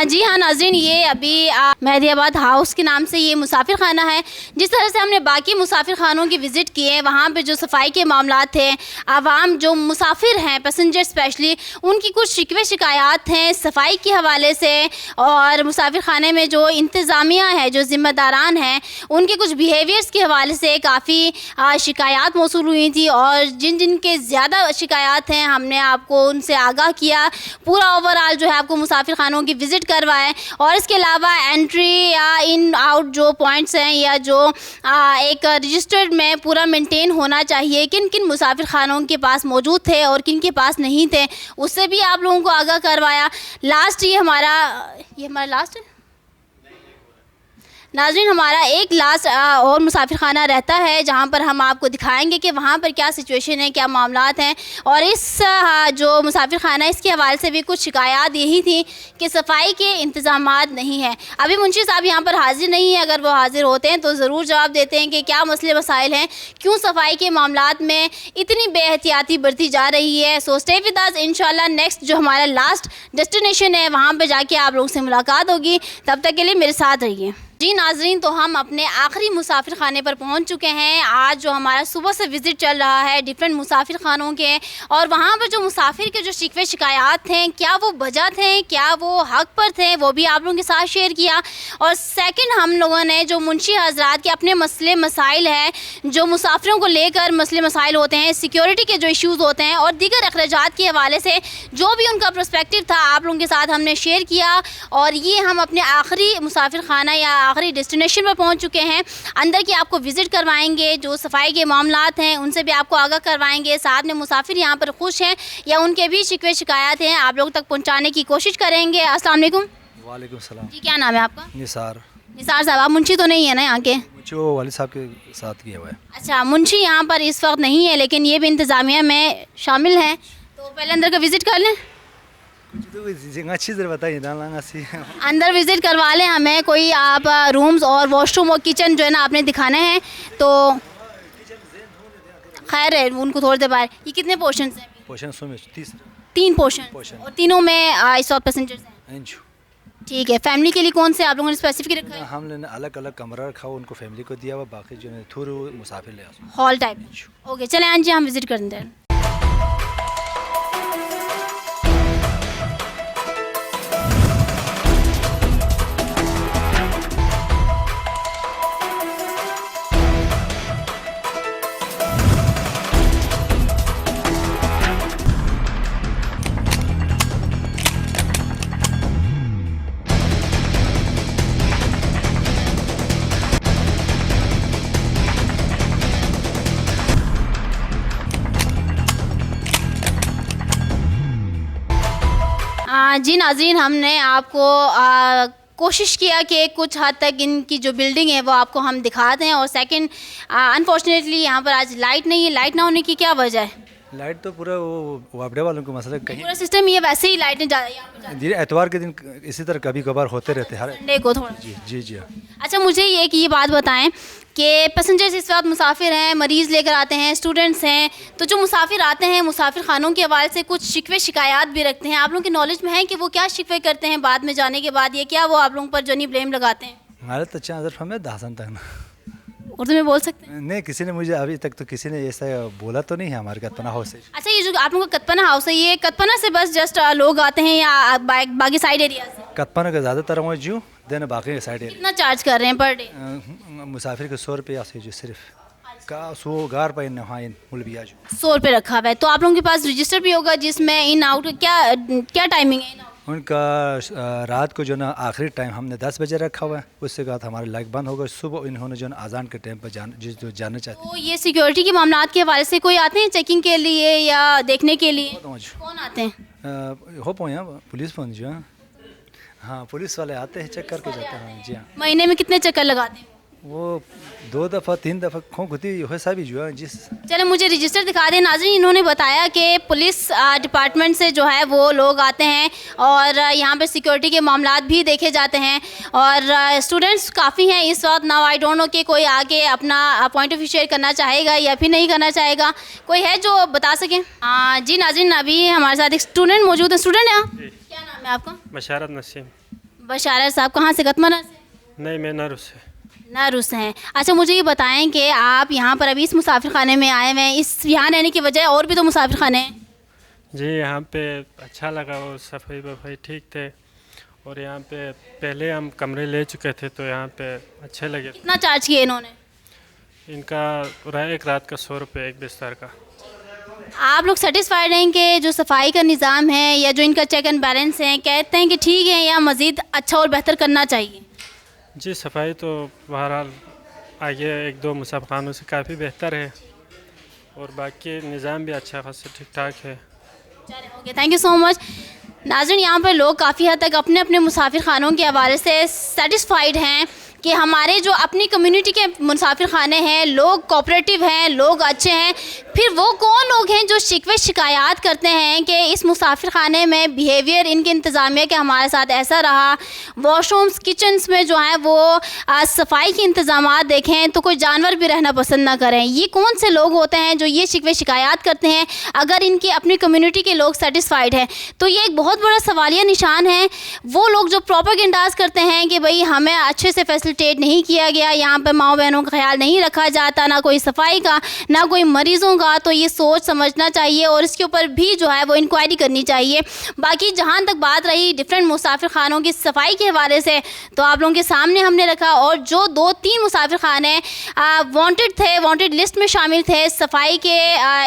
जी हाँ नाज़रीन, ये अभी मेहदी आबाद हाउस के नाम से ये मुसाफिर खाना है। जिस तरह से हमने बाकी मुसाफिर खानों की विज़िट किए, वहाँ पे जो सफाई के मामलात थे, आवाम जो मुसाफिर हैं, पैसेंजर स्पेशली, उनकी कुछ शिकवे शिकायत हैं सफाई के हवाले से। और मुसाफिर खाने में जो इंतज़ामिया है, जो ज़िम्मेदारान हैं, उनके कुछ बिहेवियर्स के हवाले से काफ़ी शिकायत मौसूल हुई थी। और जिन जिन के ज़्यादा शिकायत हैं हमने आपको उनसे आगाह किया। पूरा ओवरऑल जो है आपको मुसाफिर खानों की विज़िट करवाएं। और इसके अलावा एंट्री या इन आउट जो पॉइंट्स हैं या जो एक रजिस्टर्ड में पूरा मेंटेन होना चाहिए, किन किन मुसाफिर खानों के पास मौजूद थे और किन के पास नहीं थे, उससे भी आप लोगों को आगाह करवाया। लास्ट ये हमारा लास्ट है नाज़रीन, हमारा एक लास्ट और मुसाफिर खाना रहता है जहाँ पर हम आपको दिखाएंगे कि वहाँ पर क्या सिचुएशन है, क्या मामलात हैं। और इस जो मुसाफिर खाना है इसके हवाले से भी कुछ शिकायत यही थी कि सफाई के इंतज़ामात नहीं हैं। अभी मुंशी साहब यहाँ पर हाजिर नहीं है, अगर वो हाजिर होते हैं तो ज़रूर जवाब देते हैं कि क्या मसले मसाइल हैं, क्यों सफाई के मामलात में इतनी बेहतियाती बरती जा रही है। सो स्टे विद अस, इंशाल्लाह नेक्स्ट जो हमारा लास्ट डेस्टिनेशन है वहाँ पर जाके आप लोगों से मुलाकात होगी। तब तक के लिए मेरे साथ रहिए। जी नाज़रीन, तो हम अपने आखिरी मुसाफिर खाने पर पहुंच चुके हैं। आज जो हमारा सुबह से विज़िट चल रहा है डिफरेंट मुसाफिर खानों के, और वहाँ पर जो मुसाफिर के जो शिकवे शिकायत थे, क्या वो वजह थे, क्या वो हक पर थे, वो भी आप लोगों के साथ शेयर किया। और सेकंड हम लोगों ने जो मुंशी हज़रात के अपने मसले मसाइल हैं, जो मुसाफिरों को लेकर मसले मसाइल होते हैं, सिक्योरिटी के जो इश्यूज़ होते हैं और दीगर अखराजात के हवाले से जो भी उनका पर्सपेक्टिव था आप लोगों के साथ हमने शेयर किया। और ये हम अपने आखिरी मुसाफिर खाना या आखिरी डेस्टिनेशन पर पहुंच चुके हैं। अंदर की आपको विज़िट करवाएंगे, जो सफाई के मामलात हैं उनसे भी आपको आगाह करवाएंगे। साथ में मुसाफिर यहाँ पर खुश हैं या उनके भी शिकवे शिकायत हैं आप लोग तक पहुँचाने की कोशिश करेंगे। अस्सलाम वालेकुम। वालेकुम सलाम। जी क्या नाम है आपका? निसार। निसार साहब, आप मुंशी तो नहीं है ना यहाँ के? जो वालिद साहब के साथ किया हुआ है। अच्छा, मुंशी यहाँ पर इस वक्त नहीं है, लेकिन ये भी इंतज़ामिया में शामिल हैं, तो पहले अंदर का विज़िट कर लें। तो अच्छी तरह बताइए ना, अंदर विज़िट करवा लें हमें। कोई आप रूम्स और वॉशरूम और किचन जो है ना आपने दिखाने हैं, तो खैर है उनको थोड़ी देर बाद। ये कितने पोर्शन हैं? पोर्शन 3 पोर्शन, और तीनों में इस वक्त पैसेंजर्स हैं। ठीक है। फैमिली के लिए कौन से आप लोगों ने स्पेसिफिक रखा है? हमने अलग अलग कमरा रखा हुआ, उनको फैमिली को दिया हुआ, बाकी जो है थोड़े मुसाफिर ले हॉल टाइप। ओके, चलें हाँ जी, हम विज़िट करते हैं। जी नाज़रीन, हमने आपको कोशिश किया कि कुछ हद तक इनकी जो बिल्डिंग है वो आपको हम दिखा दें। और सेकंड, अनफॉर्चुनेटली यहाँ पर आज लाइट नहीं है। लाइट ना होने की क्या वजह है? लाइट तो पूरा वो वापडे वालों को मसला कहीं पूरा सिस्टम ये वैसे ही लाइटें जी एतवार के दिन इसी तरह कभी कभार होते रहते हर संडे को थोड़ा। जी। अच्छा, मुझे ये बात बताएं कि पैसेंजर्स इस वक्त मुसाफिर हैं, मरीज़ लेकर आते हैं, स्टूडेंट्स हैं, तो जो मुसाफिर आते हैं मुसाफिर खानों के हवाले से कुछ शिकवे शिकायत भी रखते हैं। आप लोगों की नॉलेज में है कि वो क्या शिकवे करते हैं बाद में जाने के बाद? ये क्या वो आप लोगों पर जो नहीं ब्लेम लगाते हैं? हमारे तो अच्छा नजर हमें दासन तक ना उर्दू में बोल सकते हैं? नहीं, किसी ने मुझे अभी तक तो किसी ने ऐसा बोला तो नहीं है हमारे कतपना हाउस से। अच्छा, ये जो आप लोगों का कतपना हाउस है, ये कतपना से बस जस्ट लोग आते हैं या बाकी साइड एरिया से? कतपना का ज़्यादातर हुआ जूँ देना, बाकी साइड एरिया। कितना चार्ज कर रहे हैं पर डे? मुसाफिर को 100 रुपया से जो सिर्फ का 100 गार पर हाँ मुलबिया जो 100 रुपये रखा हुआ है। तो आप लोगों के पास रजिस्टर भी होगा जिसमें इन आउट क्या टाइमिंग है? उनका रात को जो ना आखिरी टाइम हमने 10 बजे रखा हुआ है, उसके बाद हमारे लाइट बंद होगा। सुबह इन्होंने जो अजान के टाइम पर जो जानना चाहते हैं। तो ये सिक्योरिटी के मामलात के हवाले से कोई आते हैं चेकिंग के लिए या देखने के लिए? कौन आते हैं? हो पाए पुलिस पहुँच जो हाँ, पुलिस वाले आते हैं, चेक करके जाते हैं। जी हाँ। महीने में कितने चक्कर लगाते हैं? वो 2 दफ़ा 3 दफ़ा खों खुदी वैसा भी जो है जिस। चलो मुझे रजिस्टर दिखा दें। नाज़रीन, इन्होंने बताया कि पुलिस डिपार्टमेंट से जो है वो लोग आते हैं और यहाँ पे सिक्योरिटी के मामलात भी देखे जाते हैं और स्टूडेंट्स काफ़ी हैं इस वक्त। नाउ आई डोंट नो कि कोई आगे अपना पॉइंट ऑफ व्यू शेयर करना चाहेगा या फिर नहीं करना चाहेगा। कोई है जो बता सकें? जी नाज़रीन, अभी हमारे साथ एक स्टूडेंट मौजूद है। स्टूडेंट है आप? क्या नाम है आपका? बशारत नसीम। बशारत साहब, कहाँ से? कतमना से? नहीं, मैं नारुस से। नारुस हैं। अच्छा, मुझे ये बताएं कि आप यहाँ पर अभी इस मुसाफिर खाने में आए हुए हैं, इस यहाँ रहने की वजह और भी तो मुसाफिर खाने हैं? जी, यहाँ पे अच्छा लगा, वो सफाई वफाई ठीक थे और यहाँ पे पहले हम कमरे ले चुके थे तो यहाँ पे अच्छे लगे। कितना चार्ज किया इन्होंने? इनका एक रात का 100 रुपये एक बिस्तर का। आप लोग सेटिस्फाइड हैं कि जो सफाई का निज़ाम है या जो इनका चेक एंड बैलेंस है, कहते हैं कि ठीक है या मज़ीद अच्छा और बेहतर करना चाहिए? जी, सफाई तो बहरहाल आगे 1-2 मुसाफिर खानों से काफ़ी बेहतर है और बाकी निज़ाम भी अच्छा खासा ठीक ठाक है। Okay, thank you so much. नाज़रीन, यहाँ पर लोग काफ़ी हद तक अपने अपने मुसाफिर खानों के हवाले से सेटिस्फाइड हैं कि हमारे जो अपनी कम्युनिटी के मुसाफिर खाने हैं, लोग कोऑपरेटिव हैं, लोग अच्छे हैं। फिर वो कौन लोग हैं जो शिकवे शिकायत करते हैं कि इस मुसाफिर खाने में बिहेवियर इनके इंतज़ामिया के हमारे साथ ऐसा रहा, वॉशरूम्स किचन्स में जो है वो सफाई के इंतज़ामात देखें तो कोई जानवर भी रहना पसंद ना करें। ये कौन से लोग होते हैं जो ये शिकवे शिकायत करते हैं? अगर इनकी अपनी कम्युनिटी के लोग सेटिस्फाइड हैं तो ये एक बहुत बड़ा सवालिया निशान है। वो लोग जो प्रोपेगेंडास करते हैं कि भाई हमें अच्छे से फैसिलिटेट नहीं किया गया, यहाँ पर माँ बहनों का ख्याल नहीं रखा जाता, ना कोई सफाई का ना कोई मरीज़ों का, तो ये सोच समझना चाहिए और इसके ऊपर भी जो है वो इंक्वायरी करनी चाहिए। बाकी जहाँ तक बात रही डिफरेंट मुसाफिर खानों की सफाई के हवाले से, तो आप लोगों के सामने हमने रखा और जो 2-3 मुसाफिर खाने वांटेड थे, वांटेड लिस्ट में शामिल थे, सफाई के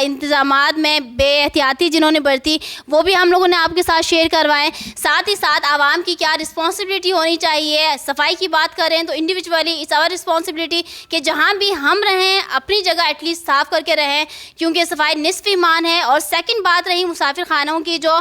इंतज़ामात में बेहतियाती जिन्होंने बरती, वो भी हम लोगों ने आपके साथ शेयर करवाएं। साथ ही साथ आवाम की क्या रिस्पॉन्सिबिलिटी होनी चाहिए। सफाई की बात करें तो इंडिविजुअली इट्स आवर रिस्पॉन्सिबिलिटी कि जहाँ भी हम रहें अपनी जगह एटलीस्ट साफ़ करके रहें, क्योंकि सफाई निस्फ़ ईमान है। और सेकंड बात रही मुसाफिर खानों की, जो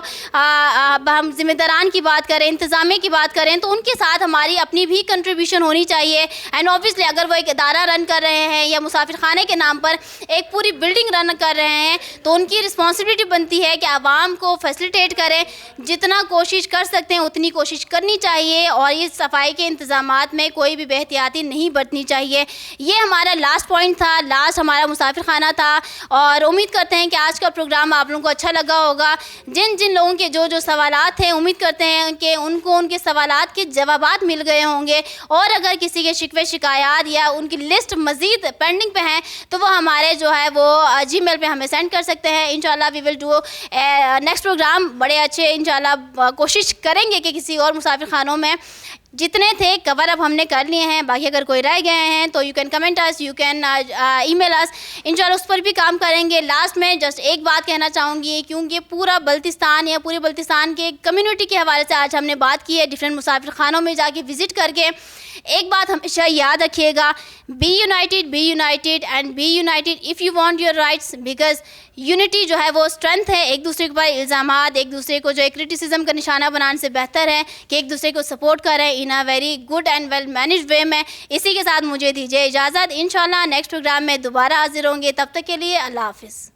हम ज़िम्मेदारान की बात करें, इंतज़ामिया की बात करें, तो उनके साथ हमारी अपनी भी कंट्रीब्यूशन होनी चाहिए। एंड ऑब्वियसली अगर वो एक इदारा रन कर रहे हैं या मुसाफिर खाने के नाम पर एक पूरी बिल्डिंग रन कर रहे हैं, तो उनकी रिस्पॉन्सिबिलिटी बनती है कि आवाम को फैसिलिटेट करें, जितना कोशिश कर सकते हैं उतनी कोशिश करनी चाहिए, और ये सफाई के इंतज़ामात में कोई भी बेहतियाती नहीं बरतनी चाहिए। ये हमारा लास्ट पॉइंट था, लास्ट हमारा मुसाफिर खाना था, और उम्मीद करते हैं कि आज का प्रोग्राम आप लोगों को अच्छा लगा होगा। जिन जिन लोगों के जो जो सवालात हैं, उम्मीद करते हैं कि उनको उनके सवालात के जवाबात मिल गए होंगे, और अगर किसी के शिकवे शिकायत या उनकी लिस्ट मज़ीद पेंडिंग पे हैं तो वो हमारे जो है वो जीमेल पे हमें सेंड कर सकते हैं। इंशाल्लाह we will do next programme बड़े अच्छे, इंशाल्लाह कोशिश करेंगे कि किसी और मुसाफिर खानों में जितने थे कवर अप हमने कर लिए हैं, बाकी अगर कोई रह गए हैं तो you can comment us, you can email अस, इंशाल्लाह उस पर भी काम करेंगे। लास्ट में जस्ट एक बात कहना चाहूँगी, क्योंकि पूरा बल्तिस्तान या पूरे बल्तिस्तान के कम्युनिटी के हवाले से आज हमने बात की है, डिफरेंट मुसाफिर खानों में जाके विज़िट करके। एक बात हमेशा याद रखिएगा, be united and be united if you want your rights, because unity जो है वो स्ट्रेंथ है। एक दूसरे के ऊपर इल्ज़ामात, एक दूसरे को जो है क्रिटिसिज्म का निशाना बनाने से बेहतर है कि एक दूसरे को सपोर्ट करें in a very good and well managed way में। इसी के साथ मुझे दीजिए इजाज़त, इंशाल्लाह नेक्स्ट प्रोग्राम में दोबारा हाजिर होंगे। तब तक के लिए अल्लाह हाफ़िज़।